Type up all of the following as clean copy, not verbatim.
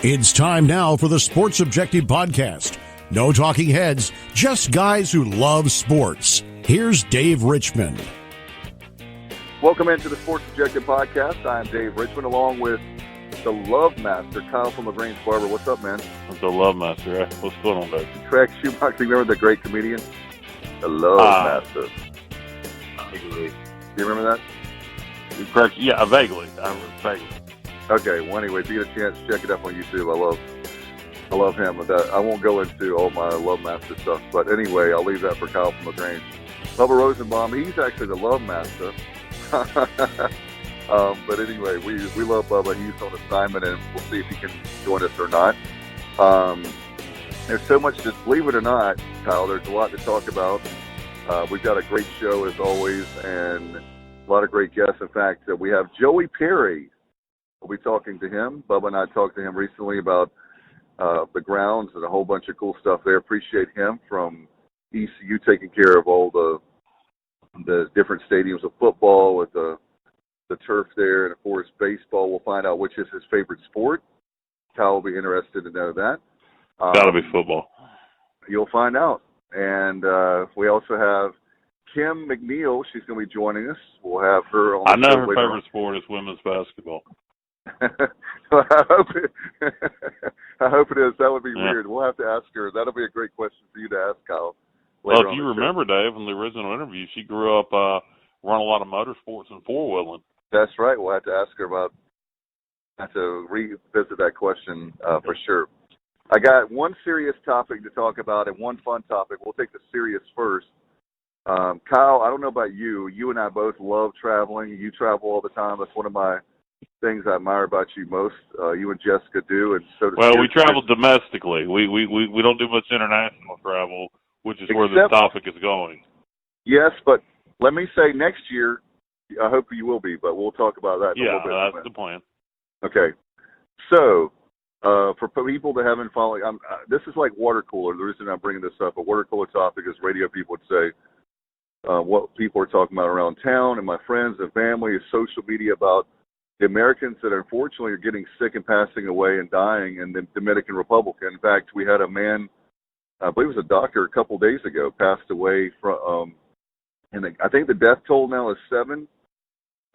It's time now for the Sports Objective Podcast. No talking heads, just guys who love sports. Here's Dave Richmond. Welcome into the Sports Objective Podcast. I'm Dave Richmond, along with the Love Master, Kyle from LaGrange Barber. What's up, man? The Love Master. What's going on, Dave? Track shoeboxing. Remember the great comedian? The Love Master. Vaguely. Do you remember that? Yeah, vaguely. I remember vaguely. Okay, well, anyway, if you get a chance, check it up on YouTube. I love him with that. I won't go into all my Love Master stuff, but anyway, I'll leave that for Kyle from LaGrange. Bubba Rosenbaum, he's actually the Love Master. But anyway, we love Bubba. He's on assignment, and we'll see if he can join us or not. There's so much to, believe it or not, Kyle, there's a lot to talk about. We've got a great show, as always, and a lot of great guests. In fact, we have Joey Perry. We'll be talking to him. Bubba and I talked to him recently about the grounds and a whole bunch of cool stuff there. Appreciate him from ECU taking care of all the different stadiums of football with the turf there, and of course baseball. We'll find out which is his favorite sport. Kyle will be interested to know that. Gotta be football. You'll find out. And we also have Kim McNeill. She's going to be joining us. We'll have her on. I know her favorite sport is women's basketball. Well, I hope it is. That would be weird. We'll have to ask her. That'll be a great question for you to ask, Kyle. Well, if you remember, Dave, in the original interview, she grew up running a lot of motorsports and four-wheeling. That's right. We'll have to ask her about. Have to revisit that question for sure. I got one serious topic to talk about and one fun topic. We'll take the serious first. Kyle, I don't know about you. You and I both love traveling. You travel all the time. That's one of my things I admire about you most. You and Jessica do, and so does. Well, we travel domestically. We don't do much international travel, which is where this topic is going. Yes, but let me say next year, I hope you will be, but we'll talk about that in a little bit. That's the plan. Okay. So, for people that haven't followed, this is like water cooler. The reason I'm bringing this up, a water cooler topic, is radio people would say what people are talking about around town, and my friends and family is social media about the Americans that unfortunately are getting sick and passing away and dying in the Dominican Republic. In fact, we had a man, I believe it was a doctor, a couple of days ago, passed away from, and I think the death toll now is 7.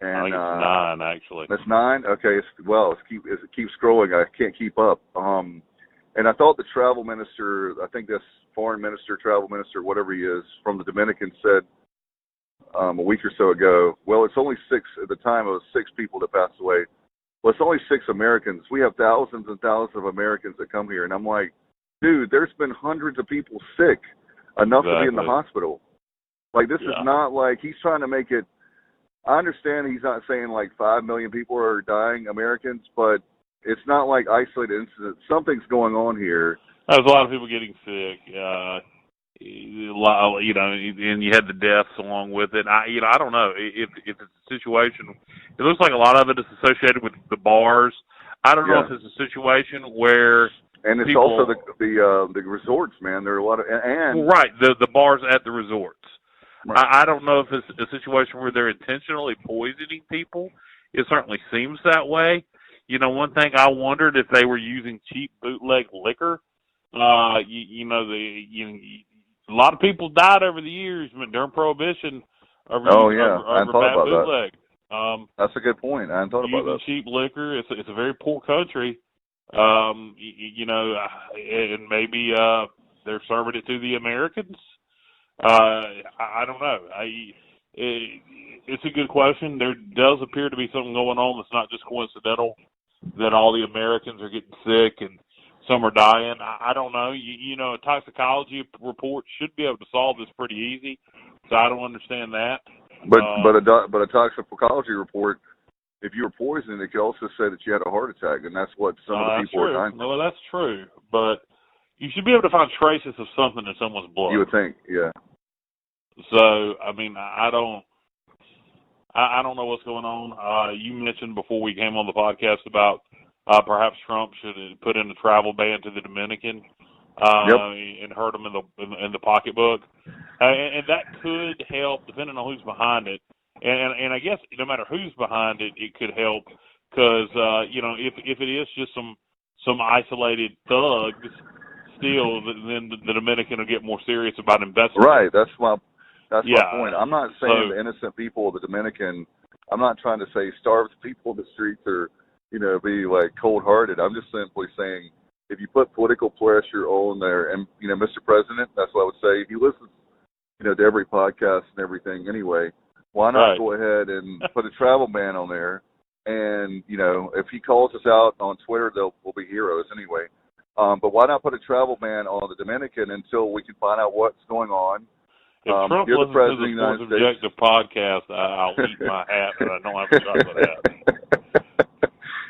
And, I think it's 9, actually. That's 9? Okay. It keeps scrolling. I can't keep up. And I thought the travel minister, I think this foreign minister, travel minister, whatever he is, from the Dominican said a week or so ago, well, it's only 6, at the time it was 6 people that passed away. Well, it's only 6 Americans. We have thousands and thousands of Americans that come here. And I'm like, dude, there's been hundreds of people sick enough to be in the hospital. Like, this is not like he's trying to make it. I understand he's not saying like 5 million people are dying, Americans, but it's not like isolated incidents. Something's going on here. There's a lot of people getting sick, and you had the deaths along with it. I don't know if it's a situation. It looks like a lot of it is associated with the bars. I don't know if it's a situation where and it's also the resorts, man. There are a lot of the bars at the resorts. Right. I don't know if it's a situation where they're intentionally poisoning people. It certainly seems that way. You know, one thing I wondered if they were using cheap bootleg liquor. A lot of people died over the years during Prohibition over bad bootleg. That's a good point. I hadn't thought about that. Using cheap liquor. It's a very poor country. And maybe they're serving it to the Americans. I don't know. It's a good question. There does appear to be something going on that's not just coincidental, that all the Americans are getting sick and some are dying. I don't know. A toxicology report should be able to solve this pretty easy, so I don't understand that. But a toxicology report, if you were poisoned, it could also say that you had a heart attack, and that's what some of the people are dying. Well, that's true, but you should be able to find traces of something in someone's blood. You would think, yeah. So, I mean, I don't know what's going on. You mentioned before we came on the podcast about perhaps Trump should put in a travel ban to the Dominican and hurt them in the pocketbook, and that could help depending on who's behind it. And I guess no matter who's behind it, it could help because if it is just some some isolated thugs, still, then the Dominican will get more serious about investing. Right. That's my point. I'm not saying the innocent people of the Dominican. I'm not trying to say starve the people in the streets or, be like cold-hearted. I'm just simply saying if you put political pressure on there, and, Mr. President, that's what I would say. If you listen, to every podcast and everything anyway, why not go ahead and put a travel ban on there? And, if he calls us out on Twitter, we'll be heroes anyway. But why not put a travel ban on the Dominican until we can find out what's going on? If Trump listens to the Sports Objective podcast, I'll eat my hat, and I don't have a chocolate hat.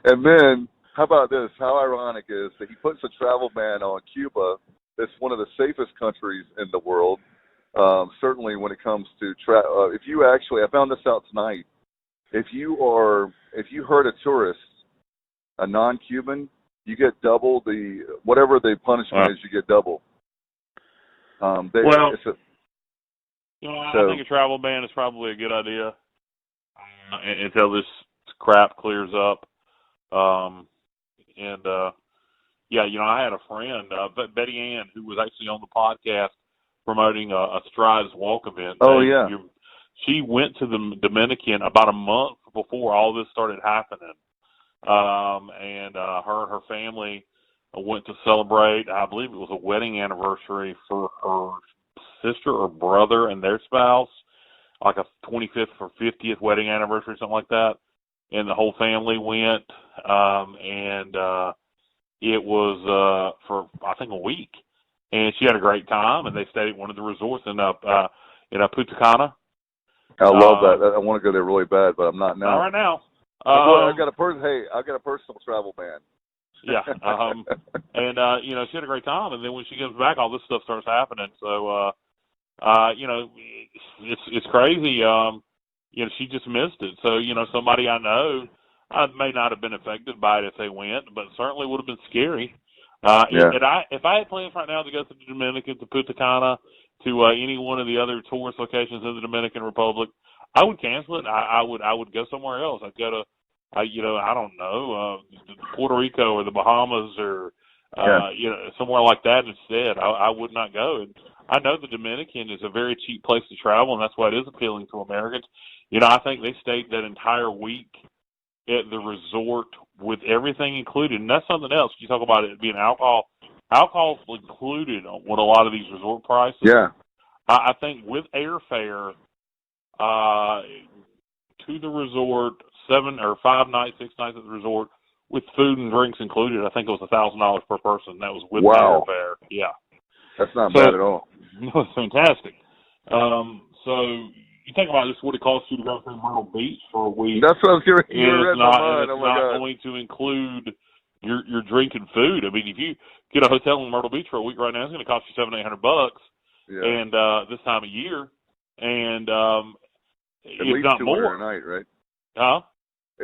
And then, how about this? How ironic is that he puts a travel ban on Cuba? That's one of the safest countries in the world. Certainly when it comes to if you actually, I found this out tonight. If you hurt a tourist, a non-Cuban, you get double whatever the punishment is. You get double. I think a travel ban is probably a good idea until this crap clears up. I had a friend, Betty Ann, who was actually on the podcast promoting a Strides Walk event. Oh, yeah. She went to the Dominican about a month before all this started happening. Her and her family went to celebrate, I believe it was a wedding anniversary for her sister or brother and their spouse, like a 25th or 50th wedding anniversary, something like that. And the whole family went, it was for, I think, a week. And she had a great time, and they stayed at one of the resorts in Punta Cana. I love that. I want to go there really bad, but I'm not now. Not right now. I've got a personal travel ban. Yeah. She had a great time, and then when she comes back, all this stuff starts happening. So, it's crazy. She just missed it. So, somebody I know may not have been affected by it if they went, but certainly would have been scary. If I had plans right now to go to the Dominican, to Punta Cana, to any one of the other tourist locations in the Dominican Republic, I would cancel it. I would go somewhere else. I'd go to, I don't know, Puerto Rico or the Bahamas or somewhere like that instead. I would not go. And I know the Dominican is a very cheap place to travel, and that's why it is appealing to Americans. I think they stayed that entire week at the resort with everything included. And that's something else. You talk about it being alcohol. Alcohol's included on what a lot of these resort prices. Yeah. I think with airfare to the resort, 7 or 5 nights, 6 nights at the resort, with food and drinks included, I think it was $1,000 per person. That was with airfare. Yeah. That's not bad at all. No, it's fantastic. So you think about this, what it costs you to go through Myrtle Beach for a week. That's what I was getting It's not going to include your drink and food. I mean, if you get a hotel in Myrtle Beach for a week right now, it's going to cost you $700-800 and this time of year. And at least not $200 more a night, right? Huh?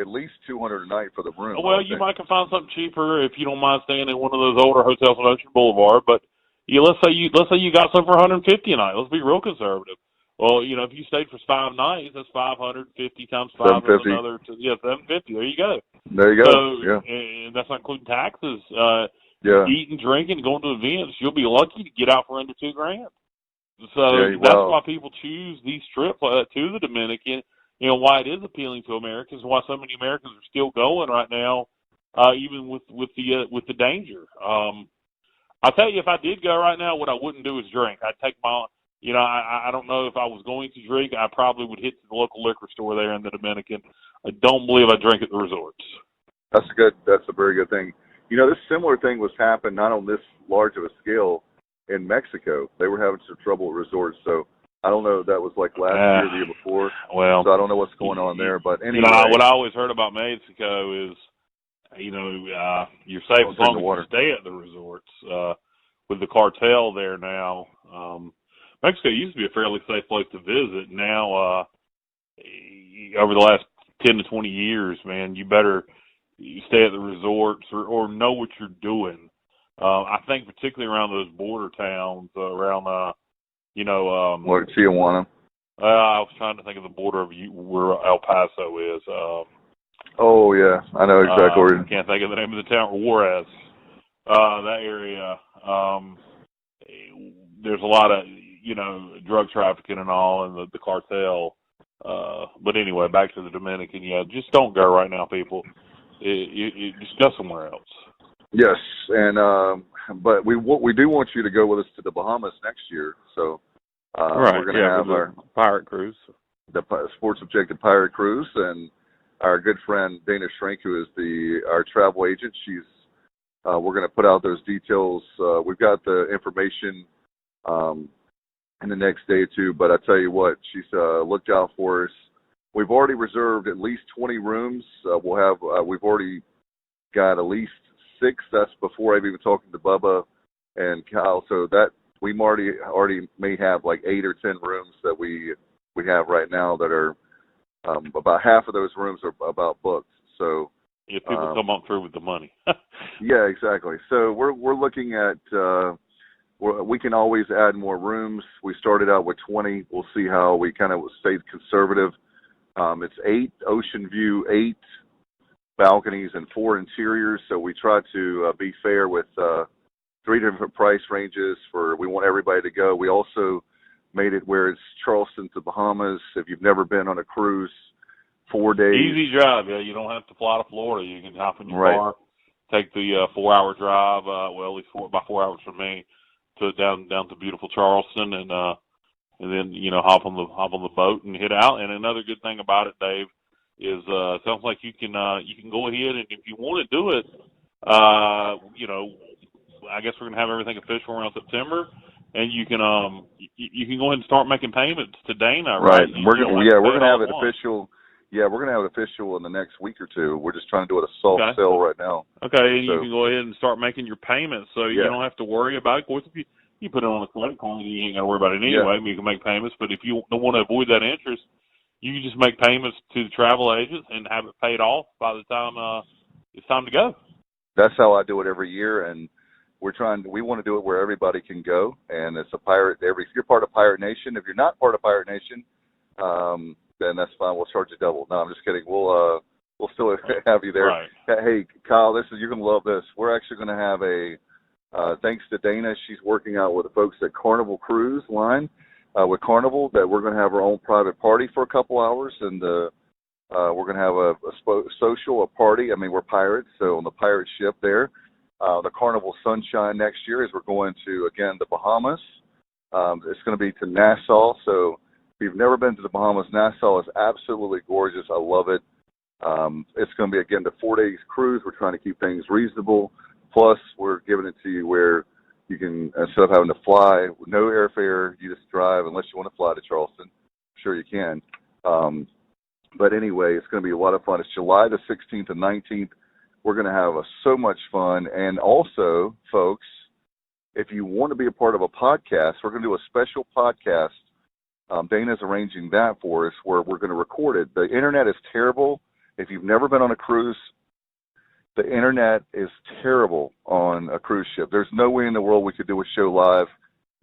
At least $200 a night for the room. Well, you might can find something cheaper if you don't mind staying in one of those older hotels on Ocean Boulevard. But let's say you got some for $150 a night. Let's be real conservative. Well, if you stayed for 5 nights, that's 550 times 5 is another. $750. There you go. There you go. So, and that's not including taxes. Eating, drinking, going to events. You'll be lucky to get out for under $2,000. So that's why people choose these trips to the Dominican. Why it is appealing to Americans, why so many Americans are still going right now, even with the danger. I'll tell you, if I did go right now, what I wouldn't do is drink. I'd take my, I don't know if I was going to drink. I probably would hit the local liquor store there in the Dominican. I don't believe I drink at the resorts. That's a very good thing. This similar thing was happening not on this large of a scale in Mexico. They were having some trouble at resorts, so I don't know if that was like last year or the year before. Well, so I don't know what's going on there. But anyway, what I always heard about Mexico is, you're safe as long as you stay at the resorts. With the cartel there now, Mexico used to be a fairly safe place to visit. Now, over the last 10 to 20 years, man, you better stay at the resorts or know what you're doing. I think particularly around those border towns, around Tijuana. I was trying to think of the border of where El Paso is. Oh yeah, I know exactly where. I can't think of the name of the town. Juarez. that area, there's a lot of, drug trafficking and all, and the cartel. But anyway, back to the Dominican. Yeah, just don't go right now, people. You just go somewhere else. Yes, and but we do want you to go with us to the Bahamas next year. So right. we're going to have our pirate cruise, the Sports Objective Pirate Cruise, and our good friend Dana Shrink, who is our travel agent. She's we're going to put out those details. We've got the information in the next day or two, but I tell you what, she's looked out for us. We've already reserved at least 20 rooms. We've already got at least 6. That's before I've even talking to Bubba and Kyle. So that we already may have like 8 or 10 rooms that we have right now that are about half of those rooms are about booked. So if people come up through with the money. Yeah, exactly. So we're looking at we can always add more rooms. We started out with 20. We'll see how we kind of stay conservative. It's 8 ocean view, 8 balconies, and 4 interiors. So we try to be fair with 3 different price ranges. We want everybody to go. We also made it where it's Charleston to Bahamas. If you've never been on a cruise, 4 days. Easy job. Yeah, you don't have to fly to Florida. You can hop in your right. car, take the 4-hour drive. Well, at least 4 hours from me, to down to beautiful Charleston, and then hop on the boat and head out. And another good thing about it, Dave, is it sounds like you can go ahead, and if you want to do it, I guess we're gonna have everything official around September, and you can go ahead and start making payments to Dana. Right. We're gonna have it official. Yeah, we're gonna have it official in the next week or two. We're just trying to do it a soft sale right now. Okay, and you can go ahead and start making your payments, so you don't have to worry about it. Of course, if you put it on a credit card, you ain't got to worry about it anyway. You can make payments, but if you don't want to avoid that interest, you can just make payments to the travel agent and have it paid off by the time it's time to go. That's how I do it every year, and we want to do it where everybody can go, and it's a pirate. If you're part of Pirate Nation, if you're not part of Pirate Nation, then that's fine. We'll charge you double. No, I'm just kidding. We'll still have you there. Right. Hey, Kyle, you're gonna love this. We're actually gonna have thanks to Dana, she's working out with the folks at Carnival Cruise Line with Carnival, that we're gonna have our own private party for a couple hours, and we're gonna have a party. I mean, we're pirates, so on the pirate ship there. The Carnival Sunshine next year is we're going to, again, the Bahamas. It's going to be to Nassau. So if you've never been to the Bahamas, Nassau is absolutely gorgeous. I love it. It's going to be, again, the 4 days cruise. We're trying to keep things reasonable. Plus, we're giving it to you where you can, instead of having to fly, no airfare, you just drive unless you want to fly to Charleston. I'm sure you can. But anyway, it's going to be a lot of fun. It's July the 16th and 19th. We're going to have so much fun. And also, folks, if you want to be a part of a podcast, we're going to do a special podcast. Dana's arranging that for us, where we're going to record it. The internet is terrible. If you've never been on a cruise, the internet is terrible on a cruise ship. There's no way in the world we could do a show live,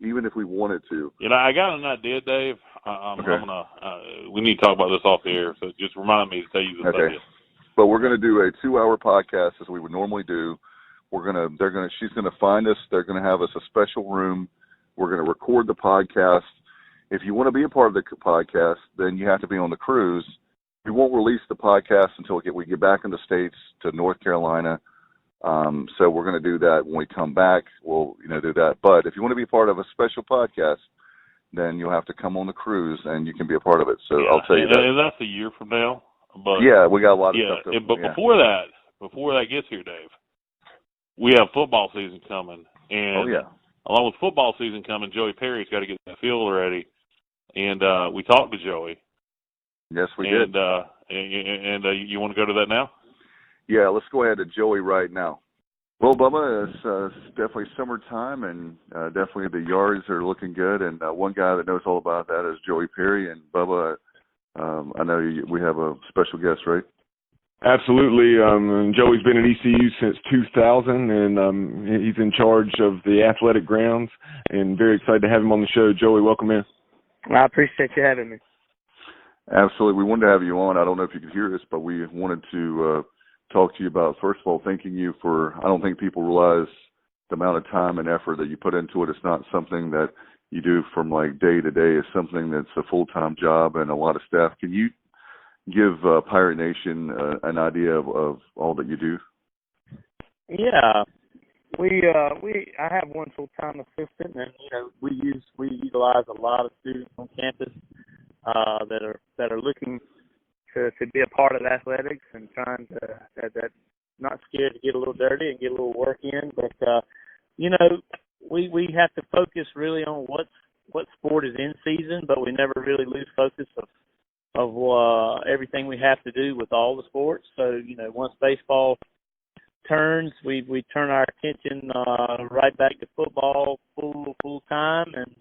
even if we wanted to. I got an idea, Dave. We need to talk about this off the air, so just remind me to tell you this idea. But we're going to do a 2-hour podcast as we would normally do. She's going to find us. They're going to have us a special room. We're going to record the podcast. If you want to be a part of the podcast, then you have to be on the cruise. We won't release the podcast until we get back in the States to North Carolina. So we're going to do that when we come back. We'll do that. But if you want to be part of a special podcast, then you'll have to come on the cruise, and you can be a part of it. So I'll tell you that. And that's a year from now. But we got a lot of stuff. Before that gets here, Dave, we have football season coming, and along with football season coming, Joey Perry's got to get that field ready. And we talked to Joey. Yes, we did. And you want to go to that now? Yeah, let's go ahead to Joey right now. Well, Bubba, it's definitely summertime, and definitely the yards are looking good. And one guy that knows all about that is Joey Perry. And Bubba, I know we have a special guest, right? Absolutely. Joey's been at ECU since 2000, and he's in charge of the athletic grounds, and very excited to have him on the show. Joey, welcome in. I appreciate you having me. Absolutely. We wanted to have you on. I don't know if you could hear us, but we wanted to talk to you about, first of all, thanking you for, I don't think people realize the amount of time and effort that you put into it. It's not something that you do from like day to day. It's something that's a full-time job and a lot of staff. Can you give Pirate Nation an idea of all that you do? Yeah, I have one full-time assistant, and we utilize a lot of students on campus that are looking to be a part of athletics and trying to that not scared to get a little dirty and get a little work in, but we have to focus really on what sport is in season, but we never really lose focus of everything we have to do with all the sports. So, once baseball turns, we turn our attention right back to football full time, and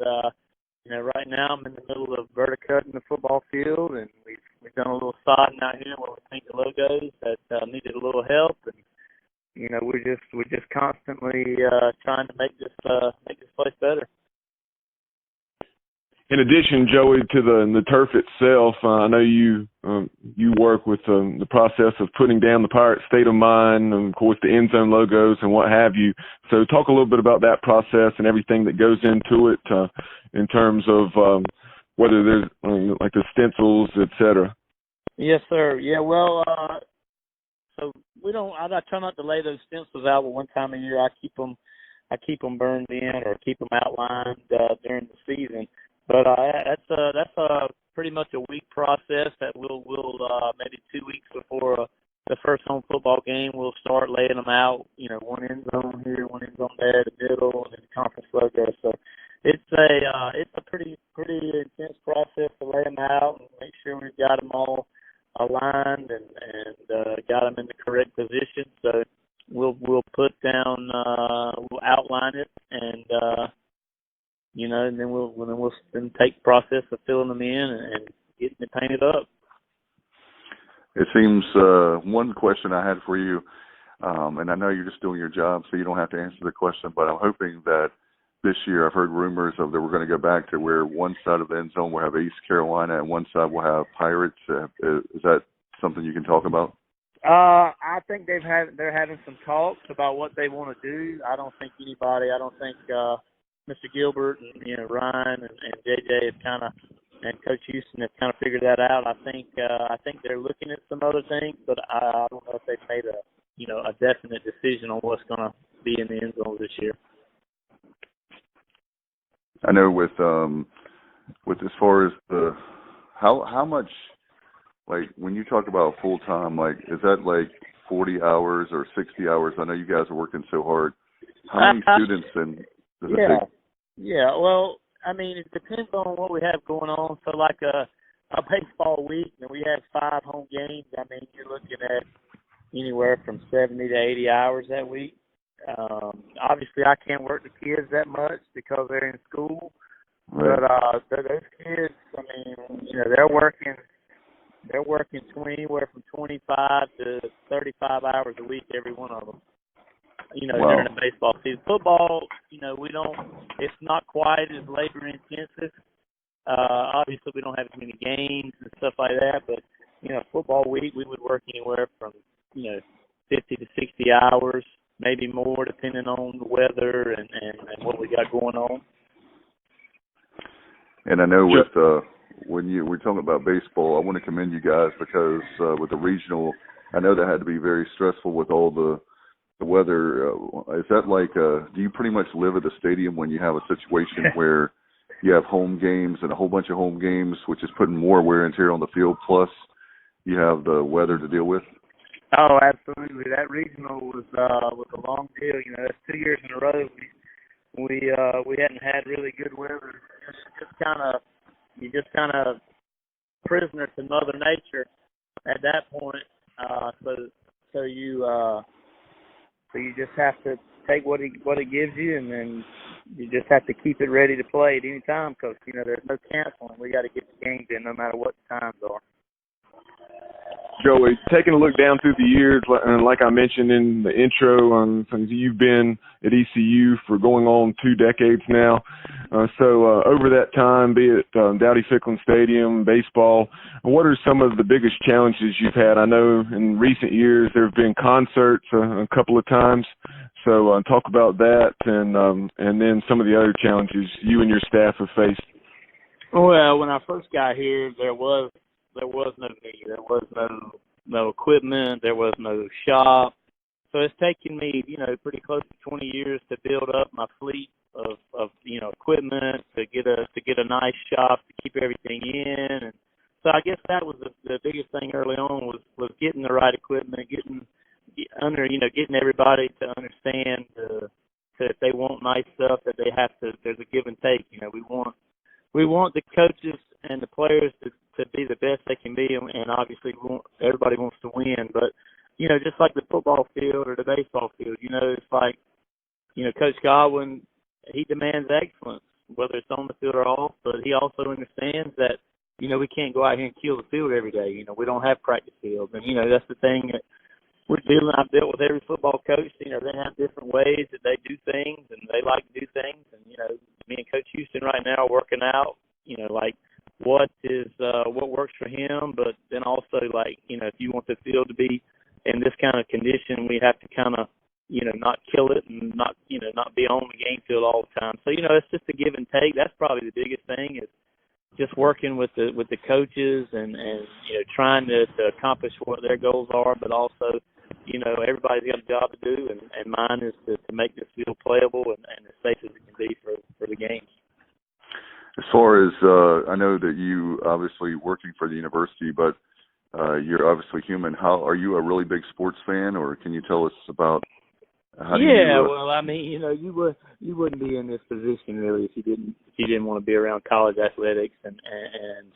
right now I'm in the middle of verticutting the football field, and we've done a little sodding out here where we paint the logos that needed a little help, and we're just constantly trying to make this place better. In addition, Joey, to the turf itself, I know you work with the process of putting down the Pirate state of mind, and of course the end zone logos and what have you. So talk a little bit about that process and everything that goes into it in terms of whether there's like the stencils, etc. Yes, sir. Yeah, well, so I try not to lay those stencils out, but one time a year I keep them burned in or keep them outlined during the season. But that's pretty much a week process that we'll maybe 2 weeks before the first home football game, we'll start laying them out. One end zone here, one end zone there, the middle, and then the conference logo. So it's a pretty intense process to lay them out and make sure we've got them all aligned and got them in the correct position. So we'll put down, we'll outline it, and and then we'll take the process of filling them in and getting it painted up. It seems one question I had for you, and I know you're just doing your job, so you don't have to answer the question, but I'm hoping that this year, I've heard rumors that we're going to go back to where one side of the end zone will have East Carolina and one side will have Pirates. Is that something you can talk about? I think they're having some talks about what they want to do. I don't think Mr. Gilbert and Ryan and JJ and Coach Houston have kind of figured that out. I think they're looking at some other things, but I don't know if they've made a definite decision on what's going to be in the end zone this year. I know with as far as how much, like when you talk about full time, like is that like 40 hours or 60 hours? I know you guys are working so hard. How many students does it take? Yeah, well, I mean, it depends on what we have going on. So like a baseball week, and we have 5 home games, I mean, you're looking at anywhere from 70 to 80 hours that week. Obviously, I can't work the kids that much because they're in school. Right. But those kids, I mean, they're working anywhere from 25 to 35 hours a week, every one of them. Wow. During the baseball season. Football, it's not quite as labor intensive. Obviously, we don't have as many games and stuff like that, but, football week, we would work anywhere from, 50 to 60 hours, maybe more, depending on the weather and what we got going on. And I know with when we're talking about baseball, I want to commend you guys because with the regional, I know that had to be very stressful with all the weather. Is that like, do you pretty much live at the stadium when you have a situation where you have home games and a whole bunch of home games, which is putting more wear and tear on the field, plus you have the weather to deal with? Oh, absolutely. That regional was a long deal. That's 2 years in a row. We hadn't had really good weather. You're just kind of prisoner to Mother Nature at that point. So you just have to take what it gives you, and then you just have to keep it ready to play at any time because, there's no canceling. We got to get the games in no matter what the times are. Joey, taking a look down through the years, and like I mentioned in the intro, you've been at ECU for going on 2 decades now. So over that time, be it Dowdy-Ficklen Stadium, baseball, what are some of the biggest challenges you've had? I know in recent years there have been concerts a couple of times. So talk about that, and then some of the other challenges you and your staff have faced. Well, when I first got here, there was no me. There was no equipment. There was no shop. So it's taken me, pretty close to 20 years to build up my fleet of equipment, to get a nice shop, to keep everything in. And so I guess that was the biggest thing early on was getting the right equipment, getting everybody to understand if they want nice stuff, that they have to. There's a give and take. We want the coaches and the players to be the best they can be, and obviously everybody wants to win. But just like the football field or the baseball field, it's like Coach Godwin, he demands excellence, whether it's on the field or off. But he also understands that we can't go out here and kill the field every day. We don't have practice fields, and that's the thing that I've dealt with every football coach. They have different ways that they do things, and they like to do things. And me and Coach Houston right now are working out, like what works for him. But then also, like, if you want the field to be in this kind of condition, we have to kind of, not kill it and not be on the game field all the time. So it's just a give and take. That's probably the biggest thing, is just working with the coaches and trying to accomplish what their goals are, but also everybody's got a job to do, and mine is to make this field playable and as safe as it can be for the games. As far as I know that you obviously working for the university, but you're obviously human. How are you a really big sports fan, or can you tell us about? Well, I mean, you wouldn't be in this position really if you didn't want to be around college athletics and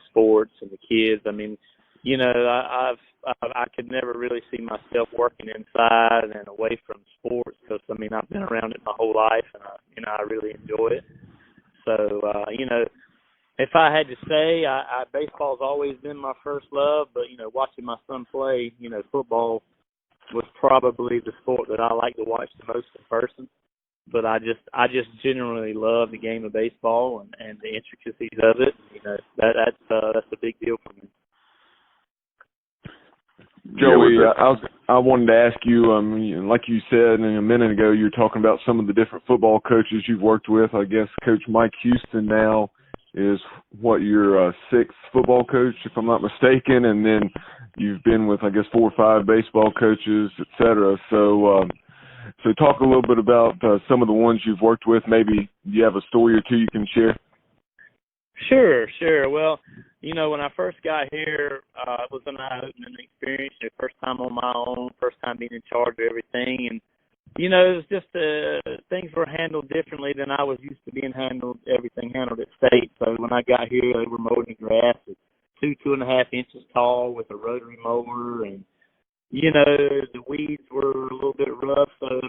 sports and the kids. I mean, I could never really see myself working inside and away from sports, because I've been around it my whole life, and I really enjoy it. So if I had to say, baseball's always been my first love, but watching my son play, football was probably the sport that I like to watch the most in person. But I just genuinely love the game of baseball and the intricacies of it. That's a big deal for me. Joey, I wanted to ask you, like you said a minute ago, you were talking about some of the different football coaches you've worked with. I guess Coach Mike Houston now is your sixth football coach, if I'm not mistaken, and then you've been with, I guess, 4 or 5 baseball coaches, et cetera. So talk a little bit about some of the ones you've worked with. Maybe you have a story or two you can share. Sure. Well, when I first got here, it was an eye-opening experience. First time on my own, first time being in charge of everything. And, it was just things were handled differently than I was used to being handled, everything handled at state. So when I got here, they were mowing the grass at 2.5 inches tall with a rotary mower. And, the weeds were a little bit rough. So,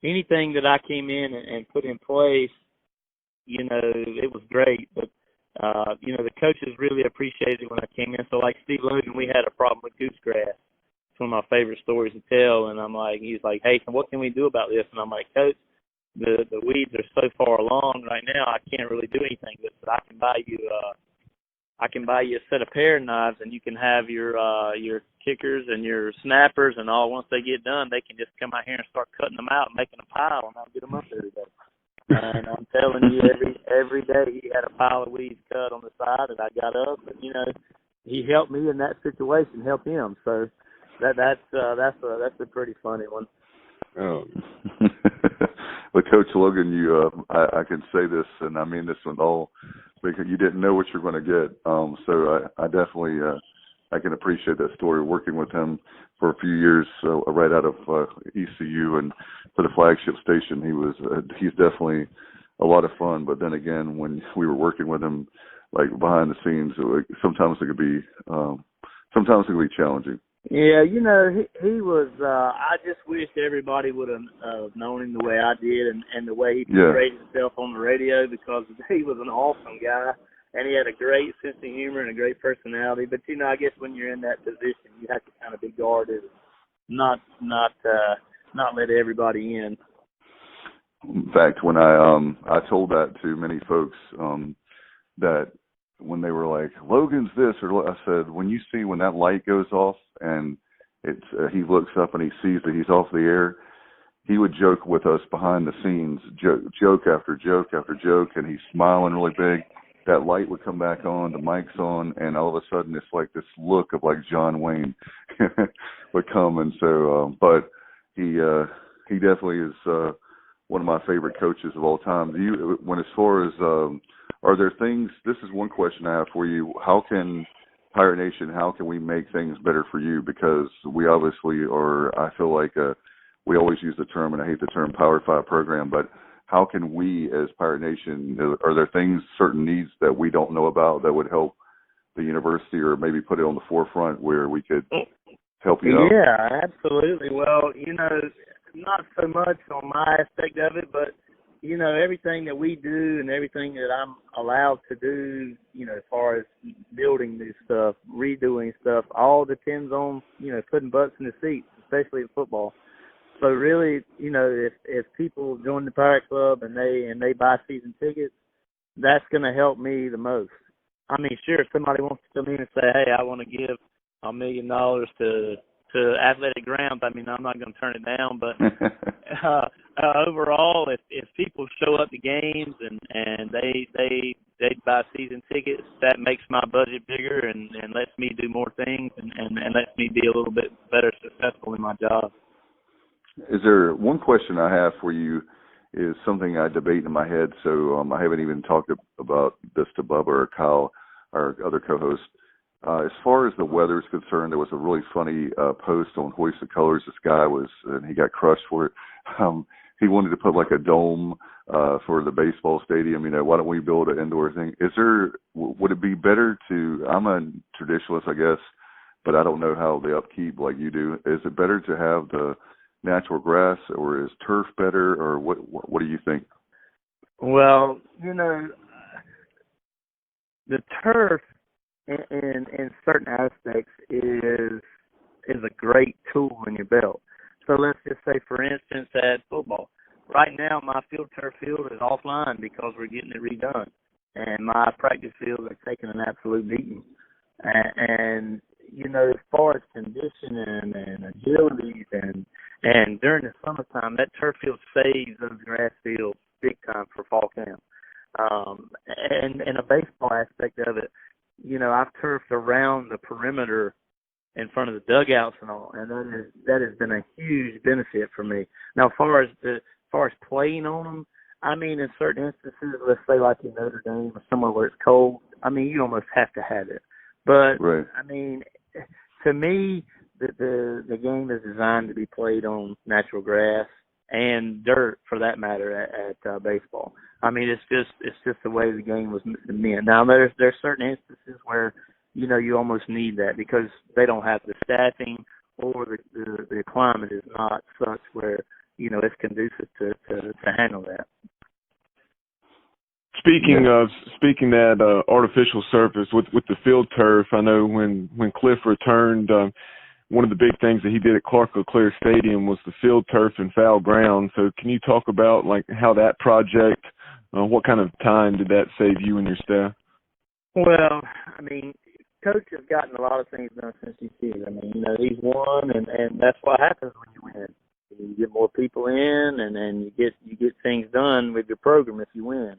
anything that I came in and put in place, it was great. But, the coaches really appreciated it when I came in. So, like Steve Logan, we had a problem with goosegrass. It's one of my favorite stories to tell. And he's like, hey, so what can we do about this? And I'm like, Coach, the weeds are so far along right now, I can't really do anything with it. But I can buy you a set of paring knives, and you can have your kickers and your snappers and all. Once they get done, they can just come out here and start cutting them out and making a pile, and I'll get them up every day. And I'm telling you, every day he had a pile of weeds cut on the side, and I got up, and he helped me in that situation, help him. So that's a pretty funny one. Oh. But Coach Logan, I can say this, and I mean this with all, because you didn't know what you're going to get. So I definitely I can appreciate that story. Working with him for a few years, right out of ECU and for the flagship station, he's definitely a lot of fun. But then again, when we were working with him, like behind the scenes, sometimes it could be challenging. Yeah, he was. I just wish everybody would have known him the way I did, and the way he portrayed himself on the radio, because he was an awesome guy, and he had a great sense of humor and a great personality. But I guess when you're in that position, you have to kind of be guarded, not let everybody in. In fact, when I told that to many folks, that when they were like, Logan's this, or I said, when that light goes off and he looks up and he sees that he's off the air, he would joke with us behind the scenes, joke after joke after joke, and he's smiling really big. That light would come back on, the mic's on, and all of a sudden it's like this look of like John Wayne would come. And so, but he definitely is one of my favorite coaches of all time. As far as are there things? This is one question I have for you. How can Pirate Nation? How can we make things better for you? Because we obviously are. I feel like we always use the term, and I hate the term Power 5 program, but how can we as Pirate Nation, are there things, certain needs that we don't know about that would help the university or maybe put it on the forefront where we could help you out? Yeah, absolutely. Well, not so much on my aspect of it, but, everything that we do and everything that I'm allowed to do, as far as building new stuff, redoing stuff, all depends on, putting butts in the seats, especially in football. So really, if people join the Pirate Club and they buy season tickets, that's going to help me the most. I mean, sure, if somebody wants to come in and say, hey, I want to give $1 million to Athletic Grounds, I mean, I'm not going to turn it down. But overall, if people show up to games and they buy season tickets, that makes my budget bigger and lets me do more things and lets me be a little bit better successful in my job. Is there one question I have for you? Is something I debate in my head, so I haven't even talked about this to Bubba or Kyle, our other co-host. As far as the weather is concerned, there was a really funny post on Hoist the Colors. This guy and he got crushed for it. He wanted to put like a dome for the baseball stadium. Why don't we build an indoor thing? Would it be better I'm a traditionalist, I guess, but I don't know how the upkeep like you do. Is it better to have the natural grass, or is turf better, or what do you think? Well, the turf in certain aspects is a great tool in your belt. So let's just say, for instance, at football. Right now, my turf field is offline because we're getting it redone, and my practice fields are taking an absolute beating. And as far as conditioning and agility and during the summertime, that turf field saves those grass fields big time for fall camp. And a baseball aspect of it, I've turfed around the perimeter in front of the dugouts and all, and that has been a huge benefit for me. Now, as far as playing on them, I mean, in certain instances, let's say like in Notre Dame or somewhere where it's cold, I mean, you almost have to have it. But right. I mean, to me, the game is designed to be played on natural grass and dirt, for that matter, at baseball. I mean, it's just the way the game was meant. Now, there's certain instances where you almost need that because they don't have the staffing or the climate is not such where it's conducive to handle that. Speaking that artificial surface with the field turf, I know when Cliff returned, one of the big things that he did at Clark-LeClair Stadium was the field turf and foul ground. So can you talk about like how that project, what kind of time did that save you and your staff? Well, I mean, Coach has gotten a lot of things done since he's here. I mean, he's won, and that's what happens when you win. You get more people in, and you get things done with your program if you win.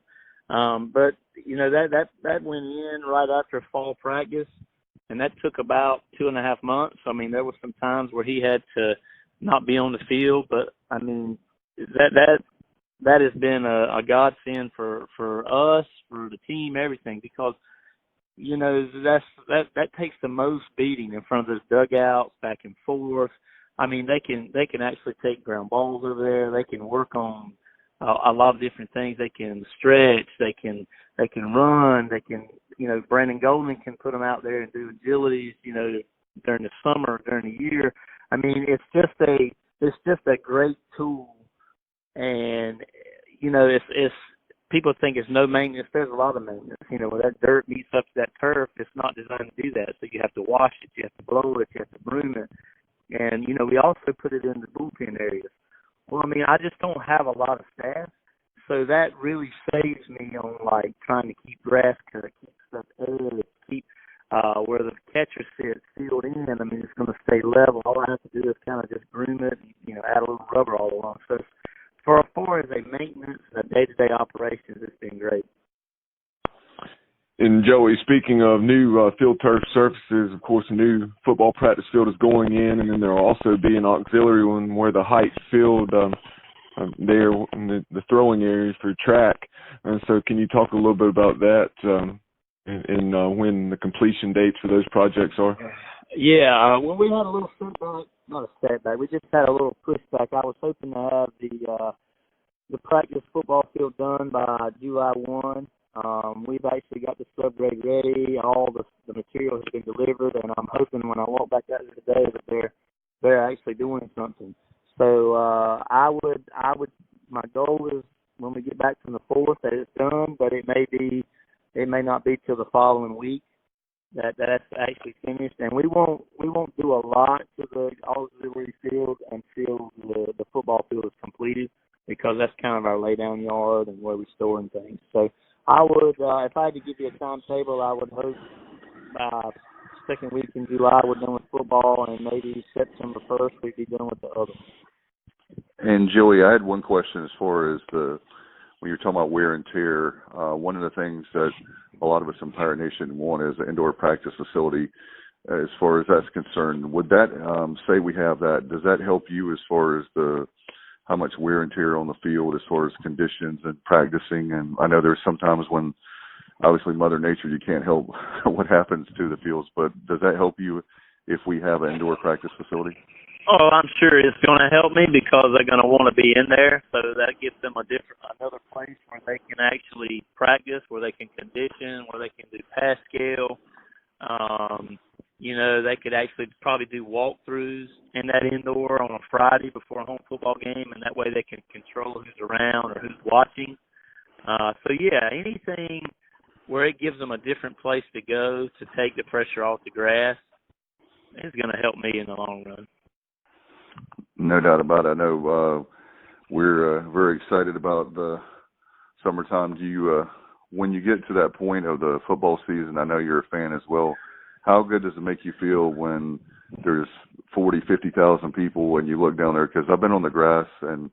But that went in right after fall practice, and that took about 2.5 months. I mean, there were some times where he had to not be on the field, but I mean, that has been a godsend for us, for the team, everything, because that takes the most beating in front of those dugouts, back and forth. I mean, they can actually take ground balls over there. They can work on a lot of different things. They can stretch. They can run. They can, Brandon Golden can put them out there and do agilities, during the summer, during the year. I mean, it's just a great tool. And, it's people think it's no maintenance. There's a lot of maintenance. When that dirt meets up to that turf, it's not designed to do that. So you have to wash it. You have to blow it. You have to broom it. And, we also put it in the bullpen areas. Well, I mean, I just don't have a lot of staff, so that really saves me on, like, trying to keep grass cut, keep stuff aired, keep where the catcher sits sealed in. I mean, it's going to stay level. All I have to do is kind of just groom it and, add a little rubber all along. So maintenance and the day-to-day operations, it's been great. And Joey, speaking of new field turf surfaces, of course, a new football practice field is going in, and then there will also be an auxiliary one where the height field there in the throwing areas for track. And so can you talk a little bit about that and when the completion dates for those projects are? Yeah, well, we had a little setback, not a setback, we just had a little pushback. I was hoping to have the practice football field done by July 1. We've actually got the subgrade ready. All the material has been delivered, and I'm hoping when I walk back out there today that they're actually doing something. So I would. My goal is when we get back from the 4th that it's done, but it may not be till the following week that's actually finished. And we won't do a lot to the auxiliary field until the football field is completed, because that's kind of our lay down yard and where we store and things. So I would, if I had to give you a timetable, I would hope by second week in July we're done with football, and maybe September 1st we'd be done with the other. And Joey, I had one question as far as when you're talking about wear and tear. One of the things that a lot of us in Pirate Nation want is an indoor practice facility. As far as that's concerned, would that say we have that? Does that help you as far as how much wear and tear on the field as far as conditions and practicing? And I know there's sometimes when, obviously, Mother Nature, you can't help what happens to the fields, but does that help you if we have an indoor practice facility? Oh, I'm sure it's going to help me, because they're going to want to be in there, so that gives them another place where they can actually practice, where they can condition, where they can do pass scale. They could actually probably do walkthroughs in that indoor on a Friday before a home football game, and that way they can control who's around or who's watching. Anything where it gives them a different place to go to take the pressure off the grass is going to help me in the long run. No doubt about it. I know we're very excited about the summertime. When you get to that point of the football season, I know you're a fan as well, how good does it make you feel when there's 40, 50,000 people and you look down there? Because I've been on the grass, and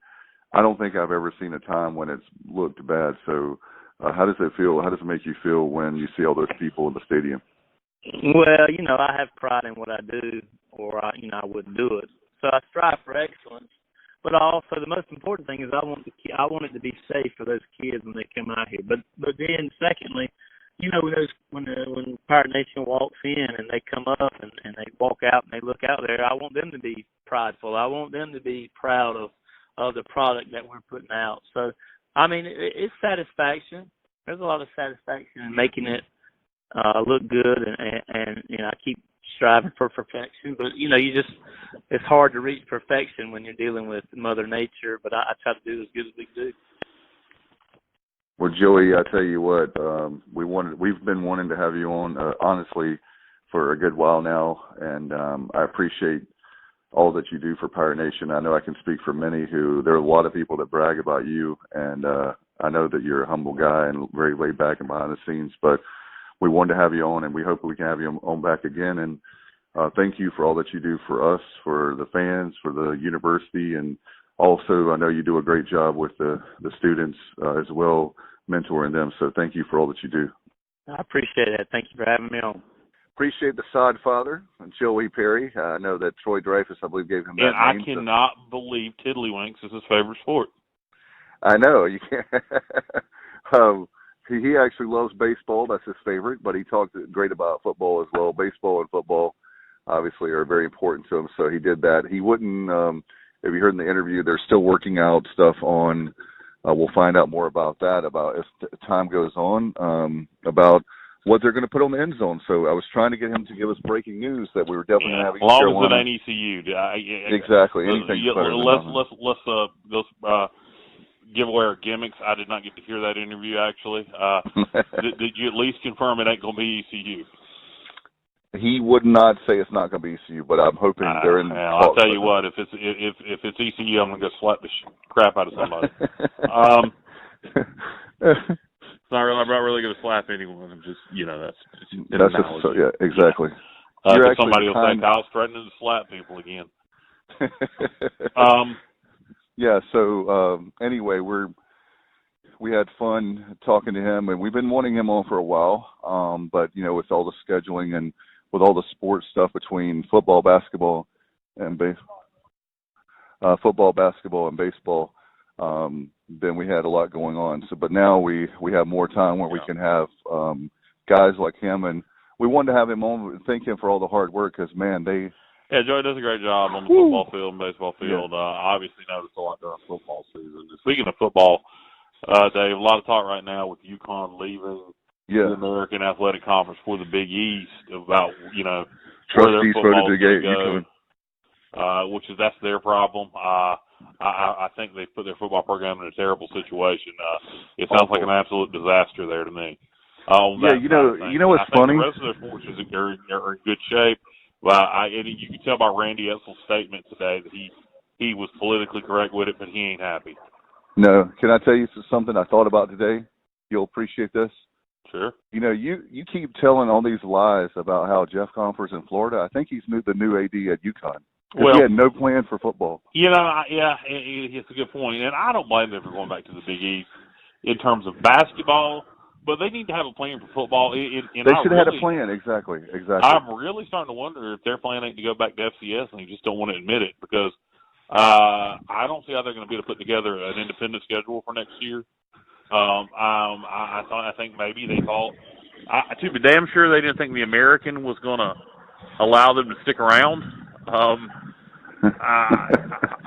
I don't think I've ever seen a time when it's looked bad. So how does it feel? How does it make you feel when you see all those people in the stadium? Well, I have pride in what I do, or I wouldn't do it. So I strive for excellence. But also the most important thing is I want it to be safe for those kids when they come out here. But then secondly, when Pirate Nation walks in and they come up and they walk out and they look out there, I want them to be prideful. I want them to be proud of the product that we're putting out. So, it's satisfaction. There's a lot of satisfaction in making it look good, and I keep striving for perfection. But, it's hard to reach perfection when you're dealing with Mother Nature, but I try to do as good as we can do. Well, Joey, I tell you what, we've been wanting to have you on, honestly, for a good while now, and I appreciate all that you do for Pirate Nation. I know I can speak for many there are a lot of people that brag about you, and I know that you're a humble guy and very laid back and behind the scenes, but we wanted to have you on, and we hope we can have you on back again. And thank you for all that you do for us, for the fans, for the university, and also I know you do a great job with the students as well, mentoring them. So thank you for all that you do. I appreciate it. Thank you for having me on. Appreciate the Sodfather and Joey Perry. I know that Troy Dreyfus, I believe, gave him that name. And I cannot believe Tiddlywinks is his favorite sport. I know. You can't. He actually loves baseball. That's his favorite, but he talked great about football as well. Baseball and football obviously are very important to him, so he did that. He wouldn't, if you heard in the interview, they're still working out stuff on, we'll find out more about that, about as time goes on, about what they're going to put on the end zone. So I was trying to get him to give us breaking news that we were definitely going to have as long as it ain't ECU. Exactly. Anything better let's give away our gimmicks. I did not get to hear that interview, actually. Did you at least confirm it ain't going to be ECU? He would not say it's not going to be ECU, but I'm hoping they're in. I'll tell you what, if it's ECU, I'm going to go slap the crap out of somebody. I'm not really going to slap anyone. I'm just, that's just so, yeah, exactly. Somebody will think I was threatening to slap people again. Yeah. So anyway, we had fun talking to him, and we've been wanting him on for a while. But with all the scheduling and with all the sports stuff between football, basketball, and baseball, then we had a lot going on. So, but now we have more time where we can have guys like him, and we wanted to have him on and thank him for all the hard work because, man, Yeah, Joey does a great job on the football field and baseball field. Obviously noticed a lot during football season. Speaking of football, Dave, a lot of talk right now with UConn leaving the American Athletic Conference for the Big East about, where their football is going to go, which is that's their problem. I think they put their football program in a terrible situation. It sounds like an absolute disaster there to me. You know what's funny? The rest of their sports are in good shape. Well, and you can tell by Randy Etzel's statement today that he was politically correct with it, but he ain't happy. No. Can I tell you something I thought about today? You'll appreciate this. Sure. You keep telling all these lies about how Jeff Compher's in Florida. I think he's the new AD at UConn. Well, he had no plan for football. It's a good point. And I don't blame them for going back to the Big East in terms of basketball. But they need to have a plan for football. They should have had a plan, exactly. I'm really starting to wonder if their plan ain't to go back to FCS and they just don't want to admit it because I don't see how they're going to be able to put together an independent schedule for next year. I think maybe they thought, to be damn sure they didn't think the American was going to allow them to stick around. I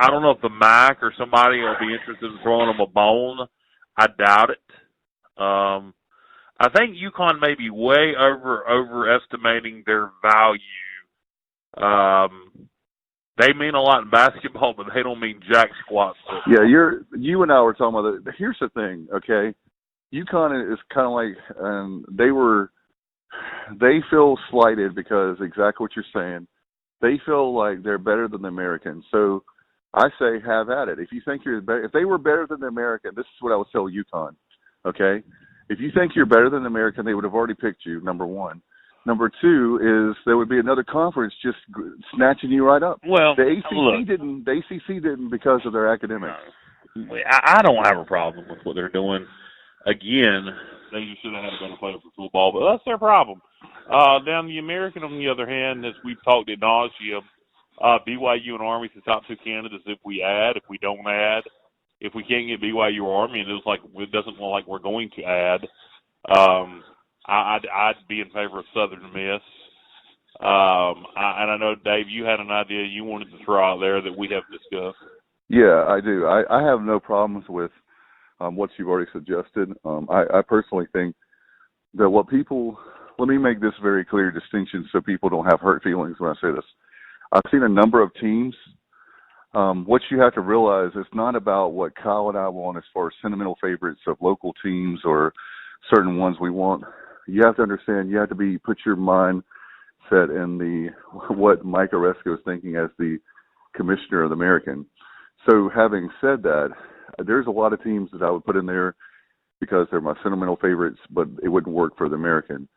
don't know if the MAC or somebody will be interested in throwing them a bone. I doubt it. I think UConn may be way overestimating their value. They mean a lot in basketball, but they don't mean jack squat. Yeah, you and I were talking about that. Here's the thing, okay? UConn is kind of like they feel slighted because exactly what you're saying. They feel like they're better than the American. So I say have at it. If you think you're better, if they were better than the American, this is what I would tell UConn, okay? If you think you're better than the American, they would have already picked you, number one. Number two is there would be another conference just snatching you right up. Well, the ACC didn't because of their academics. I don't have a problem with what they're doing. Again, they should have had a better player for football, but that's their problem. Down the American, on the other hand, as we've talked ad nauseum, BYU and Army's the top two candidates if we add. If we don't add, if we can't get BYU or Army, and it doesn't look like we're going to add, I'd be in favor of Southern Miss. And I know, Dave, you had an idea you wanted to throw out there that we have discussed. Yeah, I do. I have no problems with what you've already suggested. I personally think that let me make this very clear distinction so people don't have hurt feelings when I say this. I've seen a number of teams. What you have to realize, it's not about what Kyle and I want as far as sentimental favorites of local teams or certain ones we want. You have to understand, you have to put your mind set in what Mike Oresco is thinking as the commissioner of the American. So having said that, there's a lot of teams that I would put in there because they're my sentimental favorites, but it wouldn't work for the American.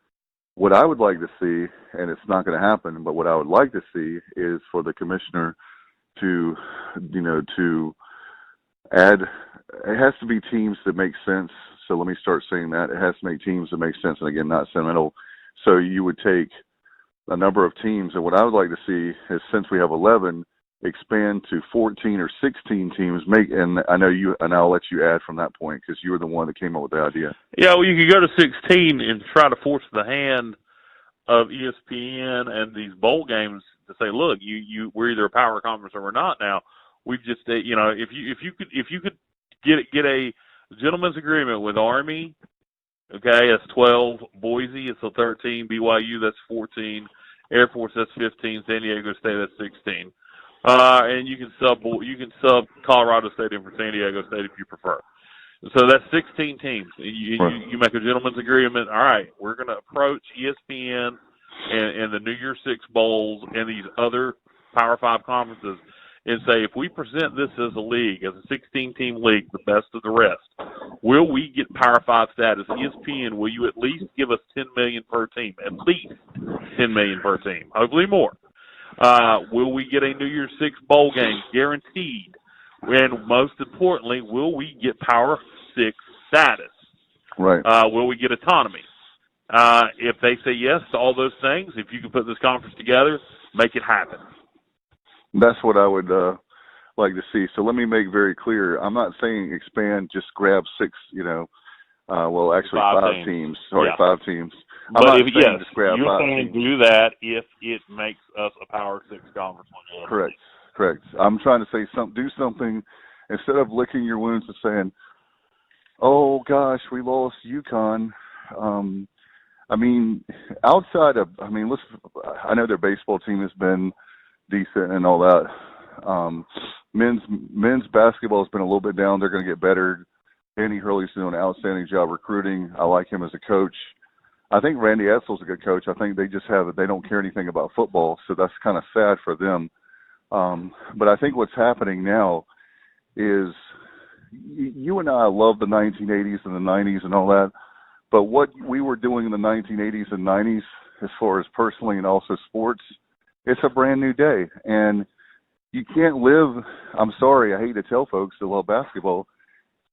What I would like to see, and it's not going to happen, but what I would like to see is for the commissioner to add, it has to be teams that make sense. So let me start saying that. It has to make teams that make sense, and again, not sentimental. So you would take a number of teams, and what I would like to see is, since we have 11, expand to 14 or 16 teams. And I know you, and I'll let you add from that point because you were the one that came up with the idea. Yeah, well, you could go to 16 and try to force the hand of ESPN and these bowl games to say, look, we're either a power conference or we're not now. We've just, if you could get a gentleman's agreement with Army, okay, that's 12, Boise, it's a 13, BYU, that's 14, Air Force, that's 15, San Diego State, that's 16. And you can sub Colorado Stadium for San Diego State if you prefer. So that's 16 teams. You make a gentleman's agreement. All right, we're going to approach ESPN and the New Year's Six bowls and these other Power 5 conferences and say, if we present this as a league, as a 16-team league, the best of the rest, will we get Power 5 status? ESPN, will you at least give us $10 million per team? At least $10 million per team. Hopefully more. Will we get a New Year's Six bowl game guaranteed? And most importantly, will we get Power 6 status? Right. Will we get autonomy? If they say yes to all those things, if you can put this conference together, make it happen. That's what I would like to see. So let me make very clear. I'm not saying expand, just grab 6, well, actually 5 teams. Sorry, 5 teams. I'm not saying just grab 5 teams. You're saying do that if it makes us a Power 6 conference. Correct. I'm trying to say do something instead of licking your wounds and saying, oh, gosh, we lost UConn. I know their baseball team has been decent and all that. Men's basketball has been a little bit down. They're going to get better. Danny Hurley's doing an outstanding job recruiting. I like him as a coach. I think Randy Etzel's a good coach. I think they don't care anything about football, so that's kind of sad for them. But I think what's happening now is you and I love the 1980s and the 90s and all that, but what we were doing in the 1980s and 90s as far as personally and also sports, it's a brand new day. And you can't live, I'm sorry, I hate to tell folks that love basketball,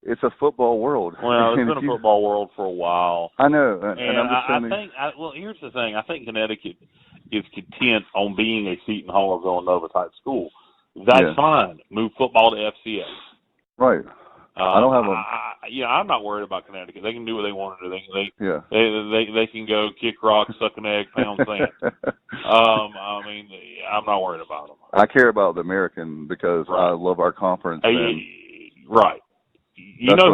it's a football world. Well, it's been a football world for a while. I know. And I'm just here's the thing. I think Connecticut is content on being a Seton Hall or Villanova type school. That's fine. Move football to FCS. Right. I don't have I'm not worried about Connecticut. They can do what they want to do. They can go kick rocks, suck an egg, pound sand. I'm not worried about them. I care about the American because I love our conference. Right. You know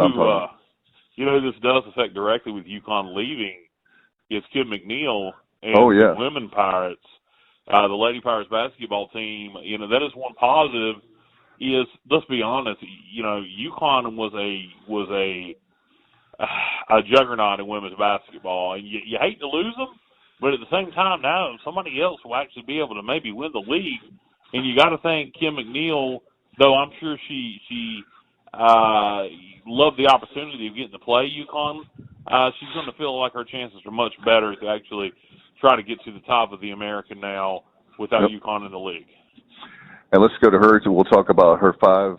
who this does affect directly with UConn leaving is Kim McNeill and the women Pirates, the Lady Pirates basketball team. That is one positive. Is, let's be honest, UConn was a juggernaut in women's basketball, and you hate to lose them, but at the same time now somebody else will actually be able to maybe win the league, and you got to thank Kim McNeill, though I'm sure she loved the opportunity of getting to play UConn. She's going to feel like her chances are much better to actually try to get to the top of the American now without UConn in the league. And let's go to her. We'll talk about her 5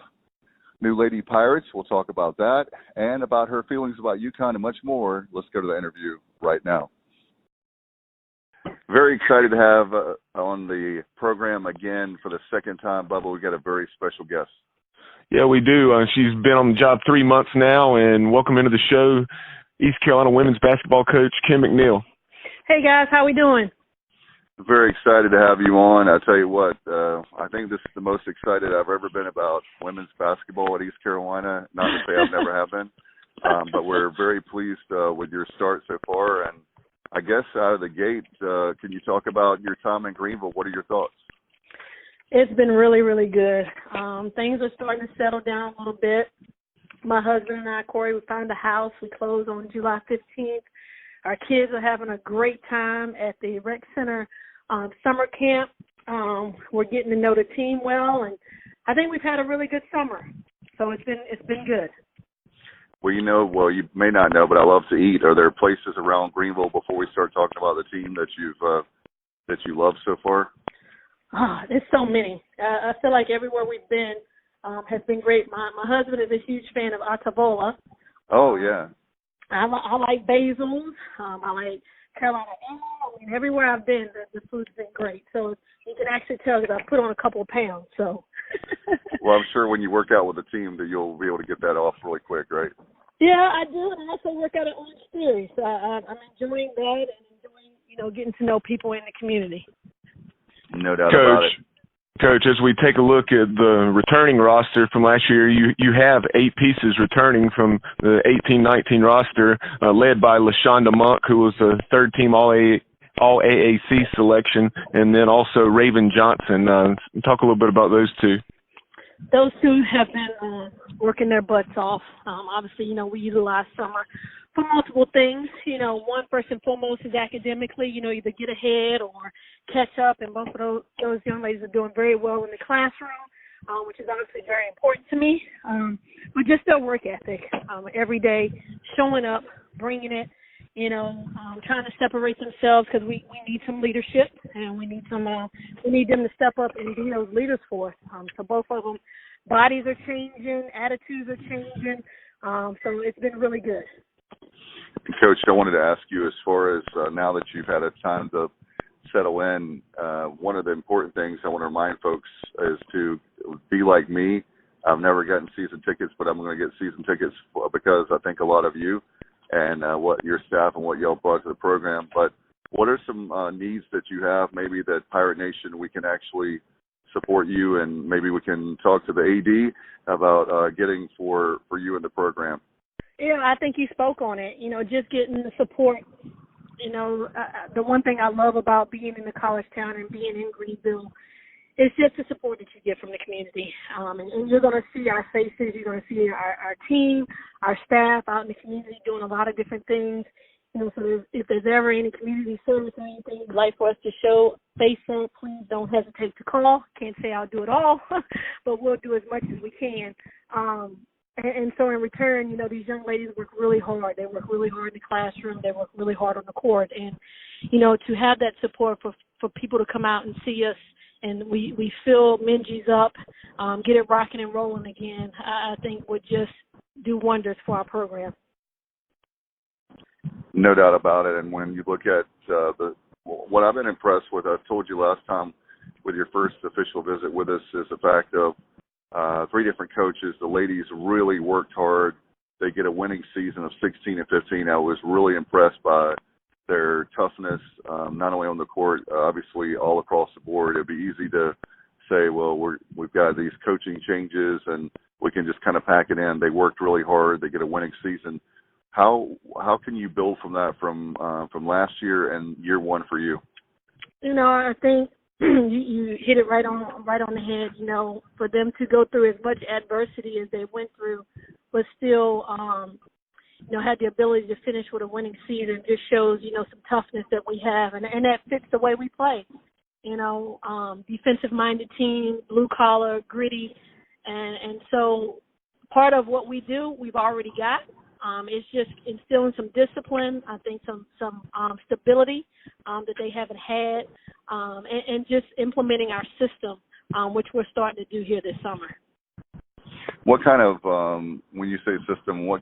new Lady Pirates. We'll talk about that and about her feelings about UConn and much more. Let's go to the interview right now. Very excited to have on the program again for the second time, Bubba. We got a very special guest. Yeah, we do. She's been on the job 3 months now, and welcome into the show, East Carolina women's basketball coach Kim McNeill. Hey, guys. How we doing? Very excited to have you on. I tell you what, I think this is the most excited I've ever been about women's basketball at East Carolina. Not to say I've never have been, but we're very pleased with your start so far. And I guess out of the gate, can you talk about your time in Greenville? What are your thoughts? It's been really, really good. Things are starting to settle down a little bit. My husband and I, Corey, we found a house. We closed on July 15th. Our kids are having a great time at the rec center summer camp. We're getting to know the team well, and I think we've had a really good summer. So it's been good. Well, you may not know, but I love to eat. Are there places around Greenville before we start talking about the team that you love so far? There's so many. I feel like everywhere we've been has been great. My husband is a huge fan of Atavola. Oh yeah. I like Basil's. I like Carolina. Everywhere I've been, the food's been great. So you can actually tell that I've put on a couple of pounds. So. Well, I'm sure when you work out with the team that you'll be able to get that off really quick, right? Yeah, I do, and I also work out at Orange Theory. So I'm enjoying that and enjoying, getting to know people in the community. No doubt about it. Coach, as we take a look at the returning roster from last year, you have 8 pieces returning from the 18-19 roster, led by LaShonda Monk, who was a third-team All-AAC selection, and then also Raven Johnson. Talk a little bit about those two. Those two have been working their butts off. Obviously, we utilize summer for multiple things. One, first and foremost, is academically, either get ahead or catch up, and both of those young ladies are doing very well in the classroom, which is obviously very important to me. But just their work ethic, every day, showing up, bringing it, trying to separate themselves because we need some leadership, and we need them to step up and be those leaders for us. So both of them, bodies are changing, attitudes are changing. So it's been really good. Coach, I wanted to ask you, as far as now that you've had a time to settle in, one of the important things I want to remind folks is to be like me. I've never gotten season tickets, but I'm going to get season tickets because I think a lot of you and what your staff and what y'all brought to the program. But what are some needs that you have, maybe that Pirate Nation we can actually support you, and maybe we can talk to the AD about getting for you in the program? Yeah, I think you spoke on it. Just getting the support. The one thing I love about being in the college town and being in Greenville is just the support that you get from the community. And you're going to see our faces. You're going to see our team, our staff out in the community doing a lot of different things. So if there's ever any community service or anything you'd like for us to show face on, please don't hesitate to call. Can't say I'll do it all, but we'll do as much as we can. And so in return, these young ladies work really hard. They work really hard in the classroom. They work really hard on the court. And, to have that support for people to come out and see us and we fill Minji's up, get it rocking and rolling again, I think would just do wonders for our program. No doubt about it. And when you look at what I've been impressed with, I told you last time with your first official visit with us, is the fact of 3 different coaches. The ladies really worked hard. They get a winning season of 16 and 15. I was really impressed by their toughness, not only on the court, obviously all across the board. It'd be easy to say, well, we've got these coaching changes and we can just kind of pack it in. They worked really hard. They get a winning season. How can you build from that from last year and year one for you? I think you hit it right on the head. For them to go through as much adversity as they went through, but still, had the ability to finish with a winning season, just shows some toughness that we have, and that fits the way we play. Defensive-minded team, blue collar, gritty, and so part of what we do, we've already got. It's just instilling some discipline, I think some stability that they haven't had, and just implementing our system, which we're starting to do here this summer. What kind of, when you say system, what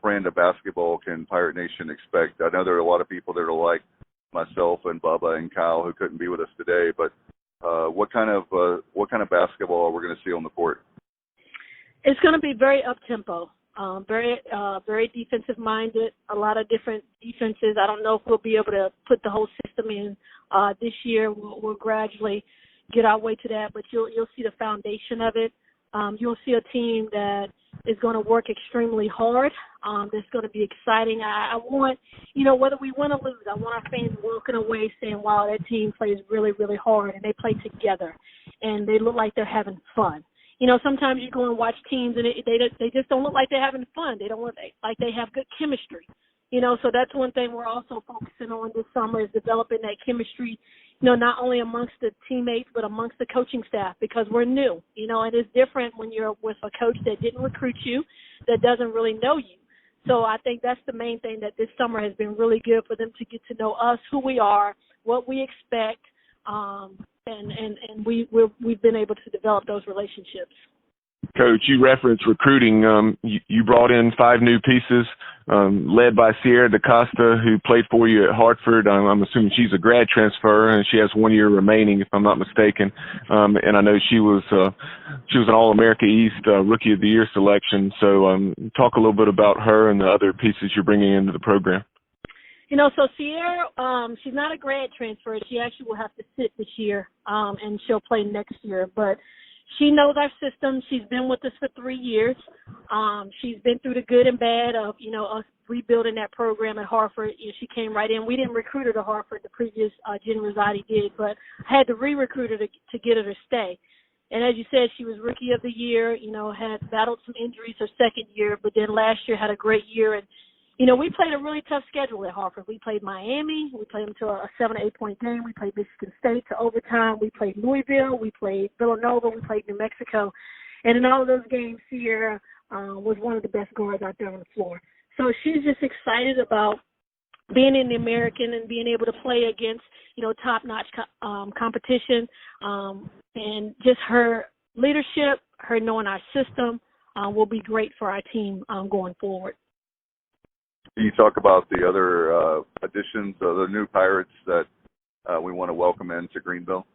brand of basketball can Pirate Nation expect? I know there are a lot of people that are like myself and Bubba and Kyle who couldn't be with us today, but what kind of basketball are we going to see on the court? It's going to be very up-tempo. Very defensive-minded, a lot of different defenses. I don't know if we'll be able to put the whole system in this year. We'll gradually get our way to that, but you'll see the foundation of it. You'll see a team that is going to work extremely hard. That's going to be exciting. I want, whether we win or lose, I want our fans walking away saying, wow, that team plays really, really hard, and they play together, and they look like they're having fun. Sometimes you go and watch teams and they just don't look like they're having fun. They don't look like they have good chemistry. So that's one thing we're also focusing on this summer, is developing that chemistry, not only amongst the teammates but amongst the coaching staff, because we're new. It is different when you're with a coach that didn't recruit you, that doesn't really know you. So I think that's the main thing, that this summer has been really good for them to get to know us, who we are, what we expect. And we've been able to develop those relationships. Coach, you referenced recruiting. You brought in 5 new pieces, led by Sierra DaCosta, who played for you at Hartford. I'm assuming she's a grad transfer, and she has 1 year remaining, if I'm not mistaken. And I know she was an All-America East Rookie of the Year selection. So talk a little bit about her and the other pieces you're bringing into the program. So Sierra, she's not a grad transfer. She actually will have to sit this year, and she'll play next year. But she knows our system. She's been with us for 3 years. She's been through the good and bad of, us rebuilding that program at Hartford. She came right in. We didn't recruit her to Hartford. The previous Jen Rosati did, but I had to re-recruit her to get her to stay. And as you said, she was Rookie of the Year, had battled some injuries her second year, but then last year had a great year. And we played a really tough schedule at Hartford. We played Miami. We played them to a 7 or 8 point game. We played Michigan State to overtime. We played Louisville. We played Villanova. We played New Mexico. And in all of those games, Sierra was one of the best guards out there on the floor. So she's just excited about being in the American and being able to play against, top-notch competition, and just her leadership, her knowing our system, will be great for our team going forward. Can you talk about the other additions, the new Pirates that we want to welcome into Greenville?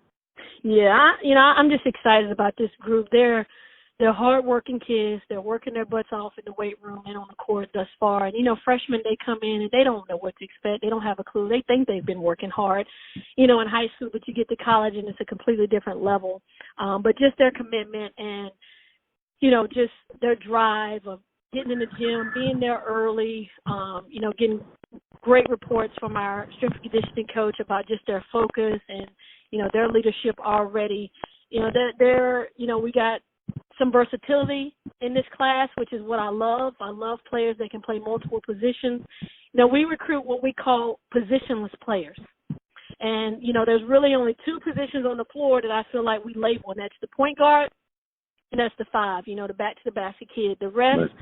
Yeah, I'm just excited about this group. They're hard-working kids. They're working their butts off in the weight room and on the court thus far. And, freshmen, they come in and they don't know what to expect. They don't have a clue. They think they've been working hard, in high school, but you get to college and it's a completely different level. But just their commitment and, just their drive of getting in the gym, being there early, getting great reports from our strength and conditioning coach about just their focus and, their leadership already. We got some versatility in this class, which is what I love. I love players that can play multiple positions. We recruit what we call positionless players. And, there's really only two positions on the floor that I feel like we label, and that's the point guard and that's the 5, the back-to-the-basket kid. The rest,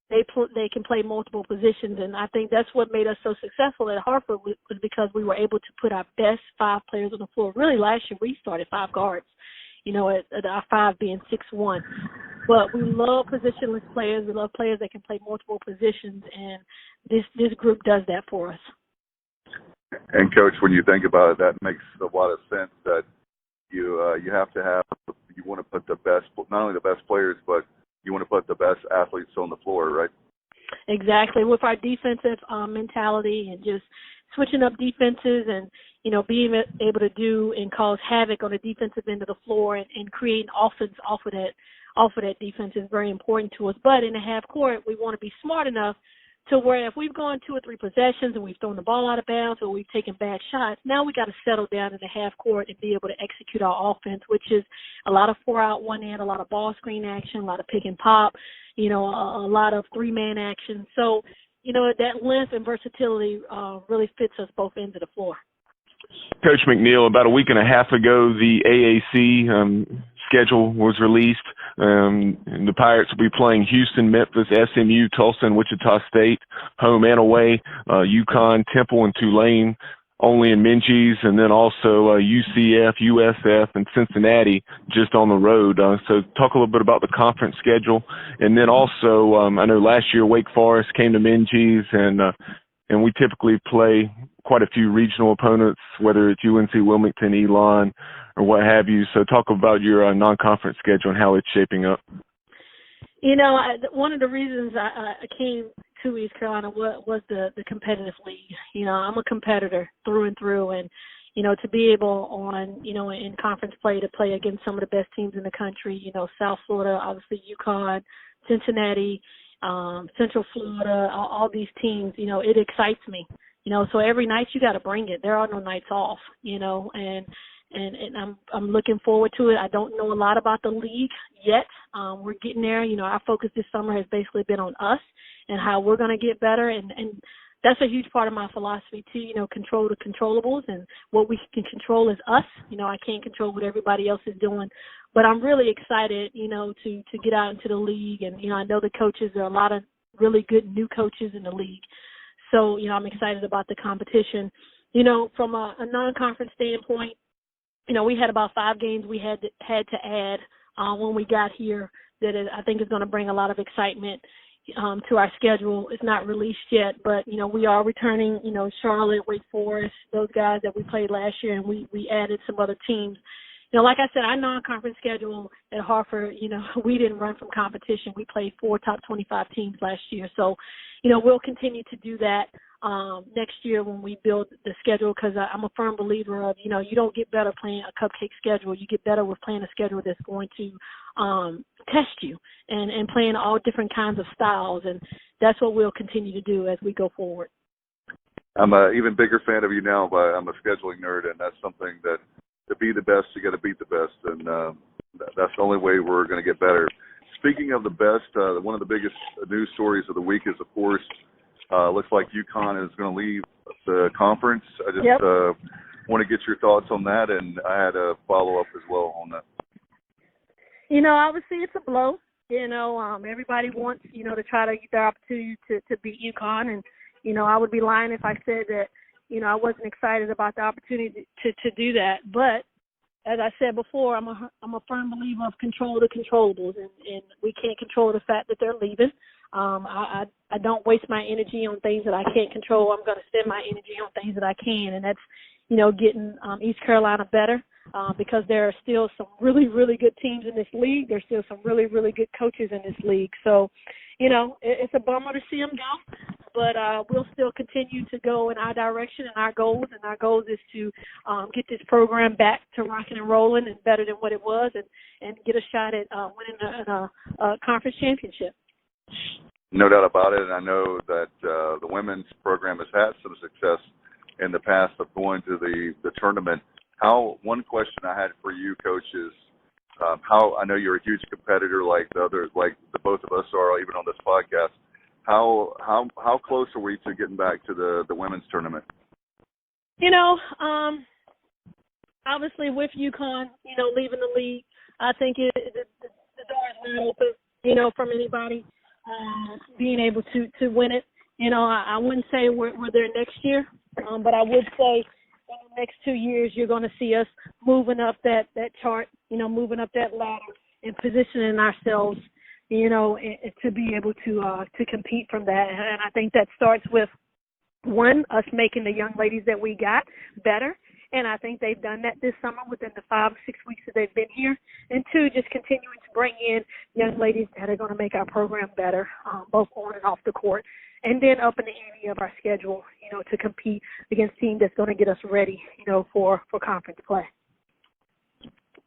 they can play multiple positions, and I think that's what made us so successful at Hartford was because we were able to put our best 5 players on the floor. Really, last year we started 5 guards, at our 5 being 6'1". But we love positionless players. We love players that can play multiple positions, and this group does that for us. And, Coach, when you think about it, that makes a lot of sense that you have to have – you want to put the best – not only the best players, but you want to put the best athletes on the floor, right? Exactly. With our defensive mentality and just switching up defenses and, being able to do and cause havoc on the defensive end of the floor and creating offense off of that defense is very important to us. But in the half court, we want to be smart enough to where if we've gone 2 or 3 possessions and we've thrown the ball out of bounds or we've taken bad shots, now we got to settle down in the half court and be able to execute our offense, which is a lot of 4-out, 1-in, a lot of ball screen action, a lot of pick and pop, a lot of 3-man action. So, that length and versatility really fits us both ends of the floor. Coach McNeill, about a week and a half ago, the AAC schedule was released. And the Pirates will be playing Houston, Memphis, SMU, Tulsa, and Wichita State, home and away, UConn, Temple, and Tulane, only in Minges, and then also UCF, USF, and Cincinnati just on the road. So talk a little bit about the conference schedule. And then also, I know last year Wake Forest came to Minges, and we typically play quite a few regional opponents, whether it's UNC, Wilmington, Elon, or what have you. So talk about your non-conference schedule and how it's shaping up. One of the reasons I came to East Carolina was the competitive league. I'm a competitor through and through, and to be able in conference play to play against some of the best teams in the country, South Florida, obviously UConn, Cincinnati, Central Florida, all these teams, it excites me. So every night you got to bring it. There are no nights off, and I'm looking forward to it. I don't know a lot about the league yet. We're getting there. Our focus this summer has basically been on us and how we're going to get better, and that's a huge part of my philosophy too. Control the controllables, and what we can control is us. I can't control what everybody else is doing, but I'm really excited, to get out into the league, and I know the coaches. There are a lot of really good new coaches in the league. So, I'm excited about the competition. From a non-conference standpoint, we had about 5 games we had to add when we got here that I think is going to bring a lot of excitement to our schedule. It's not released yet, but, we are returning, Charlotte, Wake Forest, those guys that we played last year, and we added some other teams. Like I said, our non-conference schedule at Hartford, we didn't run from competition. We played 4 top 25 teams last year. So, we'll continue to do that next year when we build the schedule, because I'm a firm believer of, you don't get better playing a cupcake schedule. You get better with playing a schedule that's going to test you and playing all different kinds of styles. And that's what we'll continue to do as we go forward. I'm an even bigger fan of you now, but I'm a scheduling nerd, and that's something that to be the best, you got to beat the best, and that's the only way we're going to get better. Speaking of the best, one of the biggest news stories of the week is, of course, looks like UConn is going to leave the conference. I just want to get your thoughts on that, and I had a follow-up as well on that. Obviously it's a blow. Everybody wants, to try to get their opportunity to beat UConn, and, I would be lying if I said that, I wasn't excited about the opportunity to do that. But, as I said before, I'm a firm believer of control the controllables, and we can't control the fact that they're leaving. I don't waste my energy on things that I can't control. I'm going to spend my energy on things that I can, and that's, getting East Carolina better because there are still some really, really good teams in this league. There's still some really, really good coaches in this league. So, it's a bummer to see them go, but we'll still continue to go in our direction and our goals. And our goal is to get this program back to rocking and rolling and better than what it was, and get a shot at winning a conference championship. No doubt about it, and I know that the women's program has had some success in the past of going to the tournament. One question I had for you, Coach, is how I know you're a huge competitor like the both of us are, even on this podcast. How close are we to getting back to the women's tournament? Obviously with UConn, leaving the league, I think the door is wide open, from anybody being able to win it. I wouldn't say we're there next year, but I would say in the next 2 years you're going to see us moving up that chart, moving up that ladder and positioning ourselves, to be able to compete from that. And I think that starts with, one, us making the young ladies that we got better. And I think they've done that this summer within the 5 or 6 weeks that they've been here. And two, just continuing to bring in young ladies that are going to make our program better, both on and off the court. And then up in the ante of our schedule, to compete against teams that's going to get us ready, for conference play.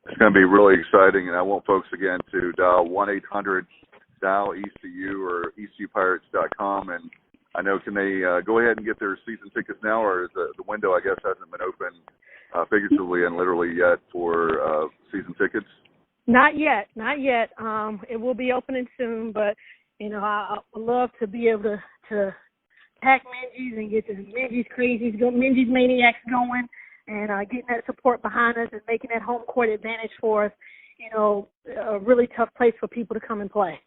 It's going to be really exciting, and I want folks, again, to dial 1-800-DIAL-ECU or ECUPirates.com. And I know, can they go ahead and get their season tickets now, or is the window, I guess, hasn't been open figuratively and literally yet for season tickets? Not yet. It will be opening soon, but, I would love to be able to pack Minji's and get the Minji's crazies, Minji's maniacs going, and getting that support behind us and making that home court advantage for us, a really tough place for people to come and play.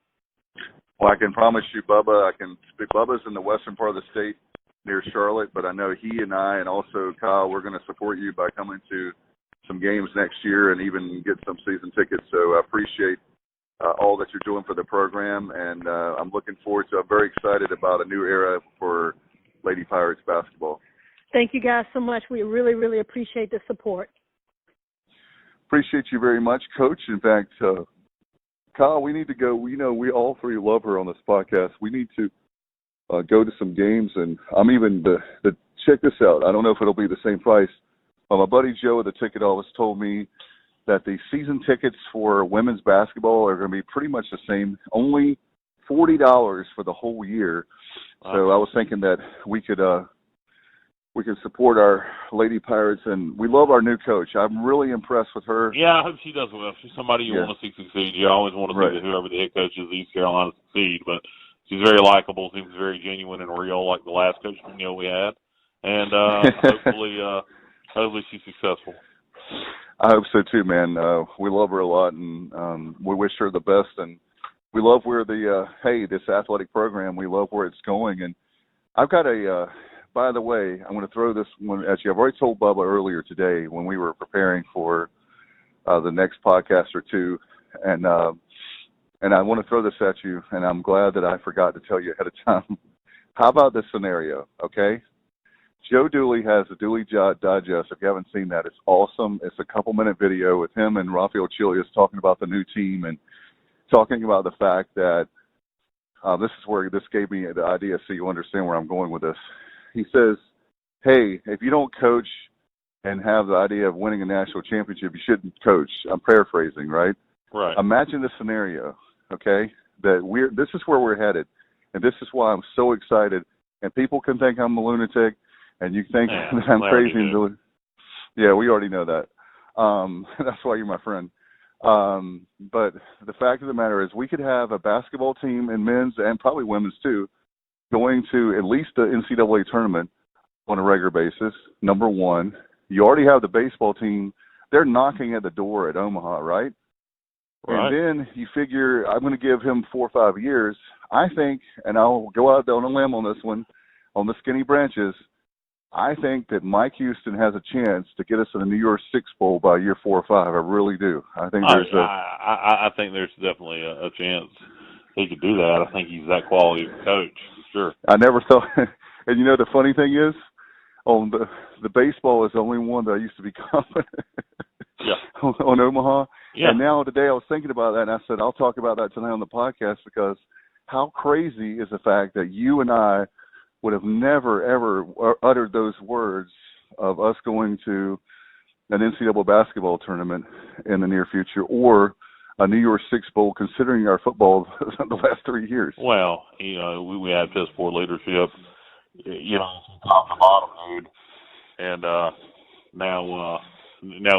Well, I can promise you, Bubba's in the western part of the state near Charlotte, but I know he and I and also Kyle, we're going to support you by coming to some games next year and even get some season tickets. So I appreciate all that you're doing for the program, and I'm looking forward to, I'm very excited about a new era for Lady Pirates basketball. Thank you guys so much. We really, really appreciate the support. Appreciate you very much, Coach. In fact, Kyle, we need to go. We all three love her on this podcast. We need to go to some games, and I'm even check this out. I don't know if it'll be the same price. My buddy Joe at the ticket office told me that the season tickets for women's basketball are going to be pretty much the same, only $40 for the whole year. Wow. So I was thinking that we could support our Lady Pirates, and we love our new coach. I'm really impressed with her. Yeah, I hope she does well. She's somebody you want to see succeed. You always want to see whoever the head coach is, East Carolina, succeed, but she's very likable, seems very genuine and real, like the last coach McNeill we had, and hopefully she's successful. I hope so too, man. We love her a lot, and we wish her the best, and we love where this athletic program, we love where it's going. And I've got by the way, I'm going to throw this one at you. I've already told Bubba earlier today when we were preparing for the next podcast or two, and I want to throw this at you, and I'm glad that I forgot to tell you ahead of time. How about this scenario, okay? Joe Dooley has a Dooley Digest. If you haven't seen that, it's awesome. It's a couple-minute video with him and Rafael Chilius talking about the new team and talking about the fact that this is where this gave me the idea so you understand where I'm going with this. He says, hey, if you don't coach and have the idea of winning a national championship, you shouldn't coach. I'm paraphrasing, right? Right. Imagine this scenario, okay, that this is where we're headed, and this is why I'm so excited. And people can think I'm a lunatic, and you think that I'm crazy. Yeah, we already know that. That's why you're my friend. But the fact of the matter is we could have a basketball team in men's and probably women's too going to at least the NCAA tournament on a regular basis, number one. You already have the baseball team. They're knocking at the door at Omaha, right? And then you figure I'm going to give him 4 or 5 years. I think, and I'll go out on a limb on this one, on the skinny branches, I think that Mike Houston has a chance to get us in the New Year's Six Bowl by year 4 or 5. I really do. I think there's I think there's definitely a chance he could do that. I think he's that quality of coach, for sure. I never thought, and the funny thing is, on the baseball is the only one that I used to be confident on Omaha. Yeah. And now today I was thinking about that, and I said I'll talk about that tonight on the podcast, because how crazy is the fact that you and I would have never, ever uttered those words of us going to an NCAA basketball tournament in the near future, or a New Year's Six Bowl, considering our football the last 3 years. Well, we had piss poor leadership, from top to bottom, dude. And now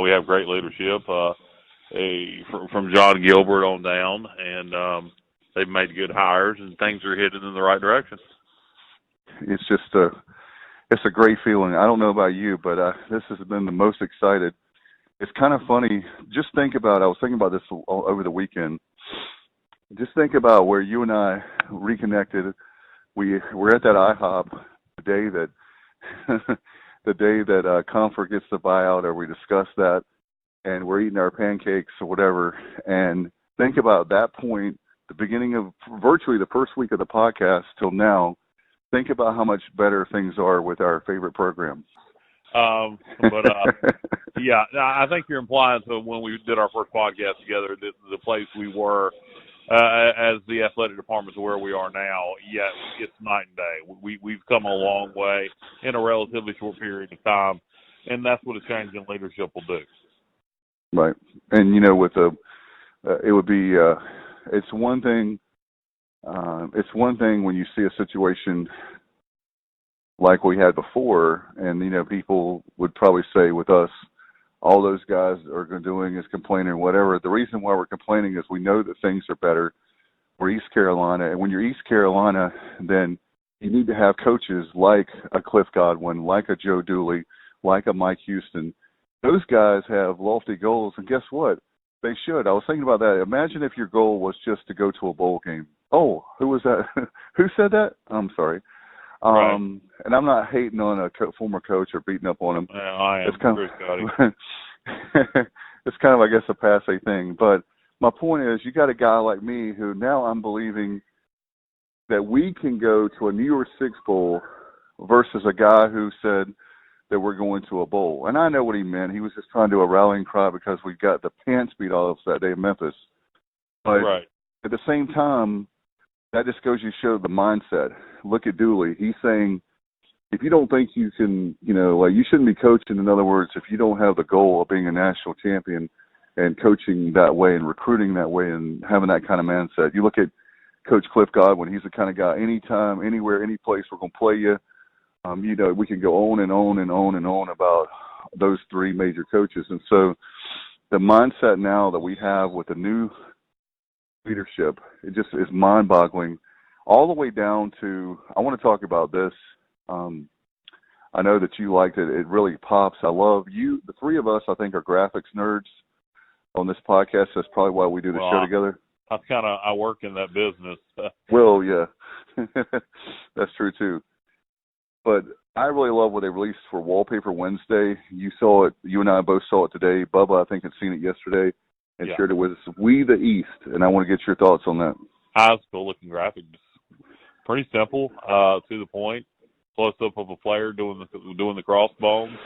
we have great leadership from John Gilbert on down, and they've made good hires, and things are headed in the right direction. It's just it's a great feeling. I don't know about you, but this has been the most excited. It's kind of funny. Just think about, I was thinking about this over the weekend. Just think about where you and I reconnected. We're at that IHOP the day that Comfort gets the buyout, or we discuss that, and we're eating our pancakes or whatever. And think about that point, the beginning of virtually the first week of the podcast till now. Think about how much better things are with our favorite program. Yeah, I think you're implying to when we did our first podcast together, the place we were as the athletic department to where we are now, yeah, it's night and day. We've come a long way in a relatively short period of time, and that's what a change in leadership will do. Right, and with it would be it's one thing. It's one thing when you see a situation like we had before, and people would probably say with us, all those guys are doing is complaining or whatever. The reason why we're complaining is we know that things are better. We're East Carolina, and when you're East Carolina, then you need to have coaches like a Cliff Godwin, like a Joe Dooley, like a Mike Houston. Those guys have lofty goals, and guess what? They should. I was thinking about that. Imagine if your goal was just to go to a bowl game. Oh, who was that? Who said that? I'm sorry. Right. And I'm not hating on a former coach or beating up on him. I am. It's kind of, I guess, a passé thing. But my point is, you got a guy like me who now I'm believing that we can go to a New Year's Six Bowl versus a guy who said that we're going to a bowl. And I know what he meant. He was just trying to do a rallying cry because we got the pants beat off us that day in Memphis. But at the same time, that just goes to show the mindset. Look at Dooley. He's saying, if you don't think you can, you shouldn't be coaching. In other words, if you don't have the goal of being a national champion and coaching that way and recruiting that way and having that kind of mindset. You look at Coach Cliff Godwin. He's the kind of guy, anytime, anywhere, any place, we're going to play you. We can go on and on and on and on about those three major coaches. And so the mindset now that we have with the new leadership, it just is mind-boggling, all the way down to, I want to talk about this. I know that you liked it. It really pops. I love you. The three of us, I think, are graphics nerds on this podcast. That's probably why we do the show together. I work in that business. Well, yeah, that's true too. But I really love what they released for Wallpaper Wednesday. You saw it. You and I both saw it today. Bubba, I think, had seen it yesterday and shared it with us. We the East, and I want to get your thoughts on that. High school looking graphics. Pretty simple, to the point. Close up of a player doing the crossbones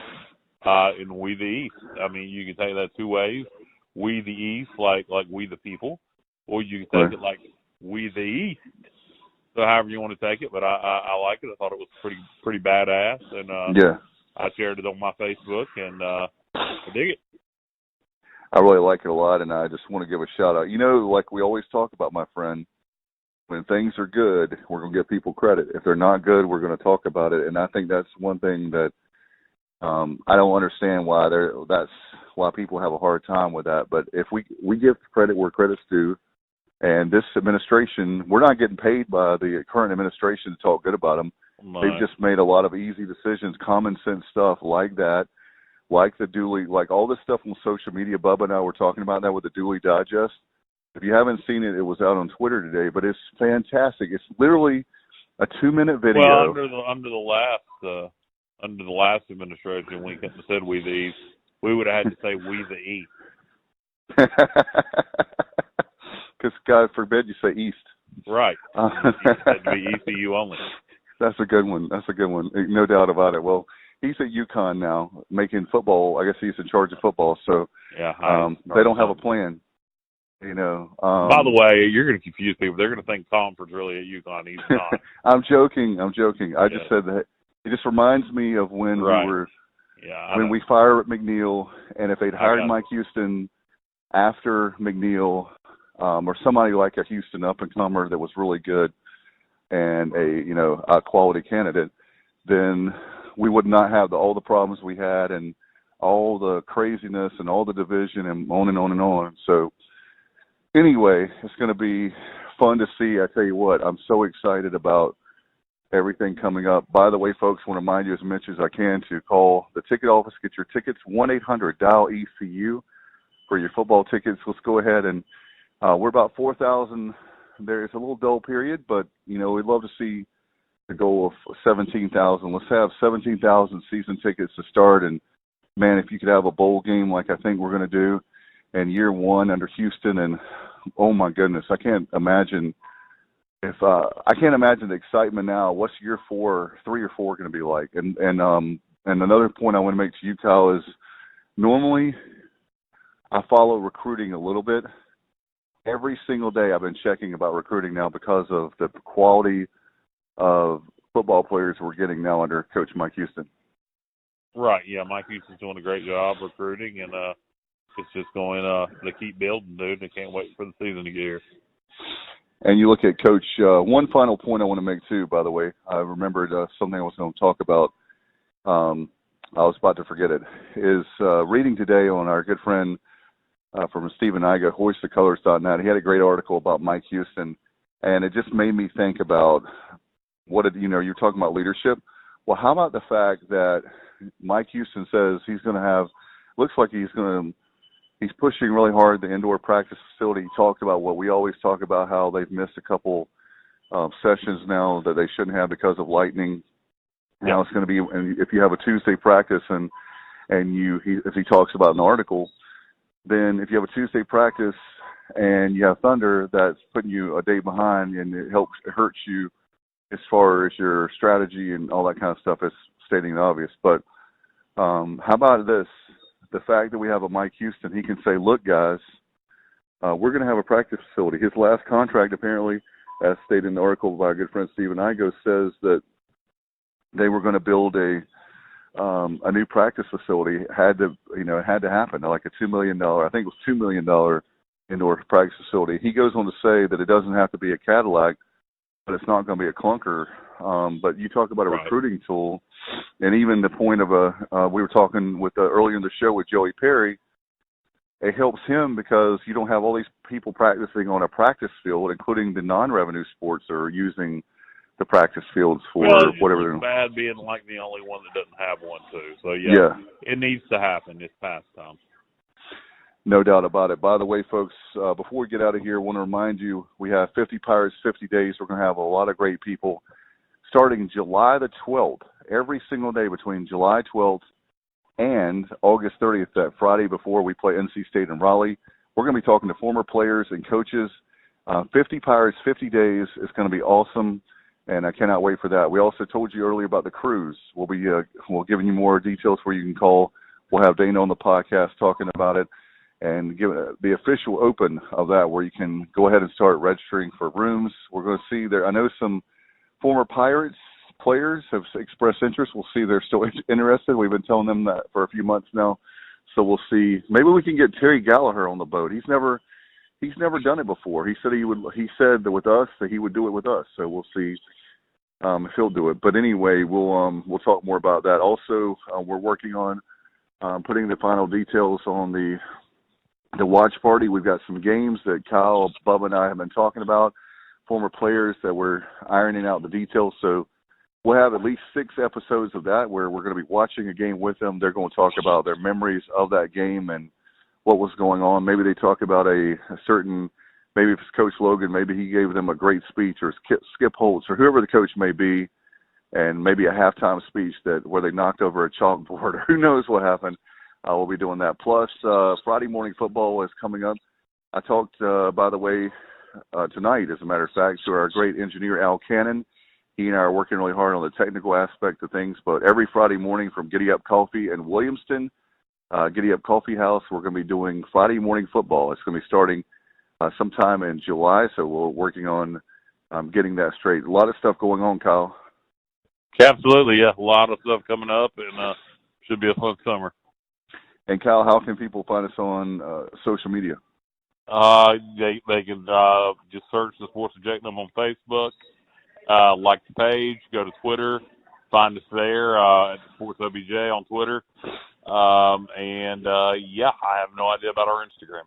in We the East. I mean, you can take that two ways. We the East, like we the people, or you can take it like We the East. So however you want to take it, but I like it. I thought it was pretty badass, and I shared it on my Facebook, and I dig it. I really like it a lot, and I just want to give a shout out. Like we always talk about, my friend, when things are good, we're going to give people credit. If they're not good, we're going to talk about it. And I think that's one thing that I don't understand that's why people have a hard time with that. But if we give credit where credit's due, and this administration, we're not getting paid by the current administration to talk good about them. No. They've just made a lot of easy decisions, common sense stuff like that, like the Dooley, like all this stuff on social media. Bubba and I were talking about that with the Dooley Digest. If you haven't seen it, it was out on Twitter today, but it's fantastic. It's literally a 2-minute video. Well, under the under the last administration, when he said "we the East," we would have had to say "we the East." Because God forbid you say East. Right. It had to be ECU only. That's a good one. No doubt about it. Well, he's at UConn now, making football. I guess he's in charge of football. So yeah, they don't have a plan. You know. By the way, you're going to confuse people. They're going to think Tomford's really at UConn. He's not. I'm joking. I just said that. It just reminds me of when we were. Yeah. When we fired McNeill, and if they'd hired Mike Houston after McNeill, or somebody like a Houston up-and-comer that was really good and a quality candidate, then we would not have all the problems we had and all the craziness and all the division and on and on and on. So anyway, it's going to be fun to see. I tell you what, I'm so excited about everything coming up. By the way, folks, I want to remind you as much as I can to call the ticket office, get your tickets, 1-800-DIAL-ECU for your football tickets. Let's go ahead and we're about 4,000. There is a little dull period, but, we'd love to see the goal of 17,000. Let's have 17,000 season tickets to start. And, man, if you could have a bowl game like I think we're going to do in year one under Houston, and, oh, my goodness, I can't imagine the excitement now. What's year 3 or 4 going to be like? And another point I want to make to you, Kyle, is normally I follow recruiting a little bit. Every single day I've been checking about recruiting now because of the quality of football players we're getting now under Coach Mike Houston. Right, yeah, Mike Houston's doing a great job recruiting, and it's just going to keep building, dude, and I can't wait for the season to get here. And you look at Coach, one final point I want to make too, by the way. I remembered something I was going to talk about. I was about to forget it. Is reading today on our good friend from Stephen Iga, hoistthecolors.net. He had a great article about Mike Houston, and it just made me think about you're talking about leadership. Well, how about the fact that Mike Houston says he's going to have, looks like he's pushing really hard the indoor practice facility. He talked about what we always talk about, how they've missed a couple sessions now that they shouldn't have because of lightning. Now it's going to be, and if you have a Tuesday practice and as he talks about in the article, then if you have a Tuesday practice and you have thunder, that's putting you a day behind, and it hurts you as far as your strategy and all that kind of stuff. Is stating the obvious. But how about this? The fact that we have a Mike Houston, he can say, look, guys, we're going to have a practice facility. His last contract, apparently, as stated in the article by our good friend Stephen Igo, says that they were going to build a new practice facility. It had to happen, like a $2 million, I think it was $2 million indoor practice facility. He goes on to say that it doesn't have to be a Cadillac, but it's not going to be a clunker. But you talk about a recruiting tool, and even the point of we were talking with earlier in the show with Joey Perry. It helps him because you don't have all these people practicing on a practice field, including the non-revenue sports that are using the practice fields for whatever. It's bad being like the only one that doesn't have one too. So yeah, it needs to happen. It's past time. No doubt about it. By the way, folks, before we get out of here, I want to remind you we have 50 Pirates, 50 days. We're going to have a lot of great people starting July the 12th, every single day between July 12th and August 30th, that Friday before we play NC State in Raleigh. We're going to be talking to former players and coaches. 50 Pirates, 50 days is going to be awesome, and I cannot wait for that. We also told you earlier about the cruise. We'll be giving you more details where you can call. We'll have Dana on the podcast talking about it and give the official open of that, where you can go ahead and start registering for rooms. We're going to see there. I know some former Pirates players have expressed interest. We'll see they're still interested. We've been telling them that for a few months now. So we'll see. Maybe we can get Terry Gallagher on the boat. He's never done it before. He said he said that with us that he would do it with us. So we'll see if he'll do it. But anyway, we'll talk more about that. Also, we're working on putting the final details on the watch party. We've got some games that Kyle, Bubba, and I have been talking about, former players that we're ironing out the details. So we'll have at least 6 episodes of that where we're going to be watching a game with them. They're going to talk about their memories of that game and what was going on. Maybe they talk about a certain, maybe if it's Coach Logan, maybe he gave them a great speech, or Skip Holtz, or whoever the coach may be. and maybe a halftime speech where they knocked over a chalkboard, or who knows what happened. We'll be doing that. Plus, Friday morning football is coming up. I talked, by the way, tonight, as a matter of fact, to our great engineer, Al Cannon. He and I are working really hard on the technical aspect of things, but every Friday morning from Giddy Up Coffee in Williamston, Giddy Up Coffee House, we're going to be doing Friday morning football. It's going to be starting sometime in July, so we're working on getting that straight. A lot of stuff going on, Kyle. Absolutely, yeah. A lot of stuff coming up, and should be a fun summer. And Kyle, how can people find us on social media? They can just search the Sports Objective on Facebook, like the page, go to Twitter, find us there at Sports OBJ on Twitter, and I have no idea about our Instagram.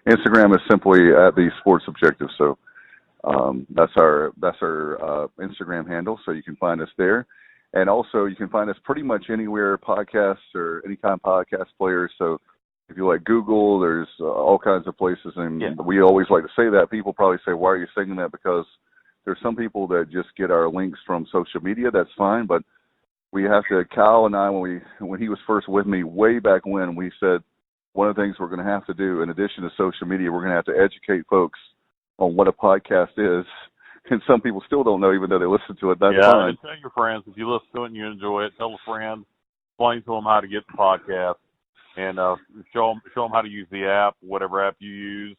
Instagram is simply at the Sports Objective, so that's our Instagram handle. So you can find us there. And also, you can find us pretty much anywhere podcasts or any kind of podcast players. So if you like Google, there's all kinds of places. And we always like to say that. People probably say, why are you saying that? Because there's some people that just get our links from social media. That's fine. But we have to, Kyle and I, when he was first with me way back when, we said one of the things we're going to have to do, in addition to social media, we're going to have to educate folks on what a podcast is. And some people still don't know, even though they listen to it. That's fine. And tell your friends. If you listen to it and you enjoy it, tell a friend, explain to them how to get the podcast, and show them how to use the app, whatever app you use,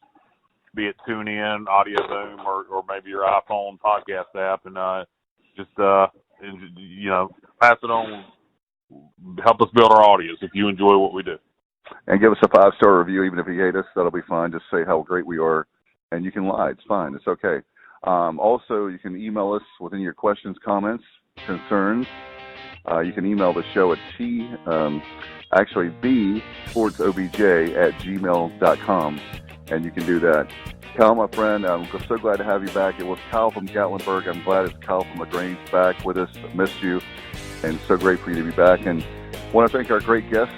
be it TuneIn, Audio Boom, or maybe your iPhone podcast app, and just pass it on. Help us build our audience if you enjoy what we do. And give us a 5-star review, even if you hate us. That'll be fine. Just say how great we are, and you can lie. It's fine. It's okay. Also, you can email us with any of your questions, comments, concerns. You can email the show at bsportsobj@gmail.com, and you can do that. Kyle, my friend, I'm so glad to have you back. It was Kyle from Gatlinburg. I'm glad it's Kyle from LaGrange back with us. I missed you, and so great for you to be back. And I want to thank our great guest,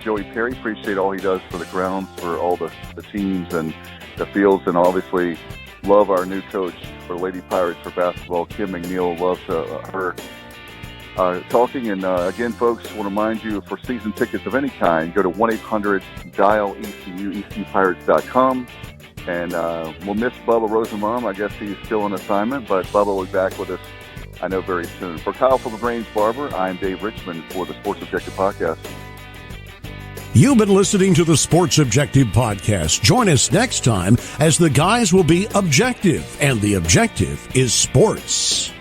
Joey Perry. Appreciate all he does for the grounds, for all the teams and the fields, and obviously love our new coach for Lady Pirates for basketball, Kim McNeill. Love her talking. And again, folks, want to remind you, for season tickets of any kind, go to 1-800-DIAL-ECU, ECUPirates.com. And we'll miss Bubba Rosenbaum. I guess he's still on assignment, but Bubba will be back with us, I know, very soon. For Kyle from LaGrange Barber, I'm Dave Richmond for the Sports Objective Podcast. You've been listening to the Sports Objective Podcast. Join us next time as the guys will be objective, and the objective is sports.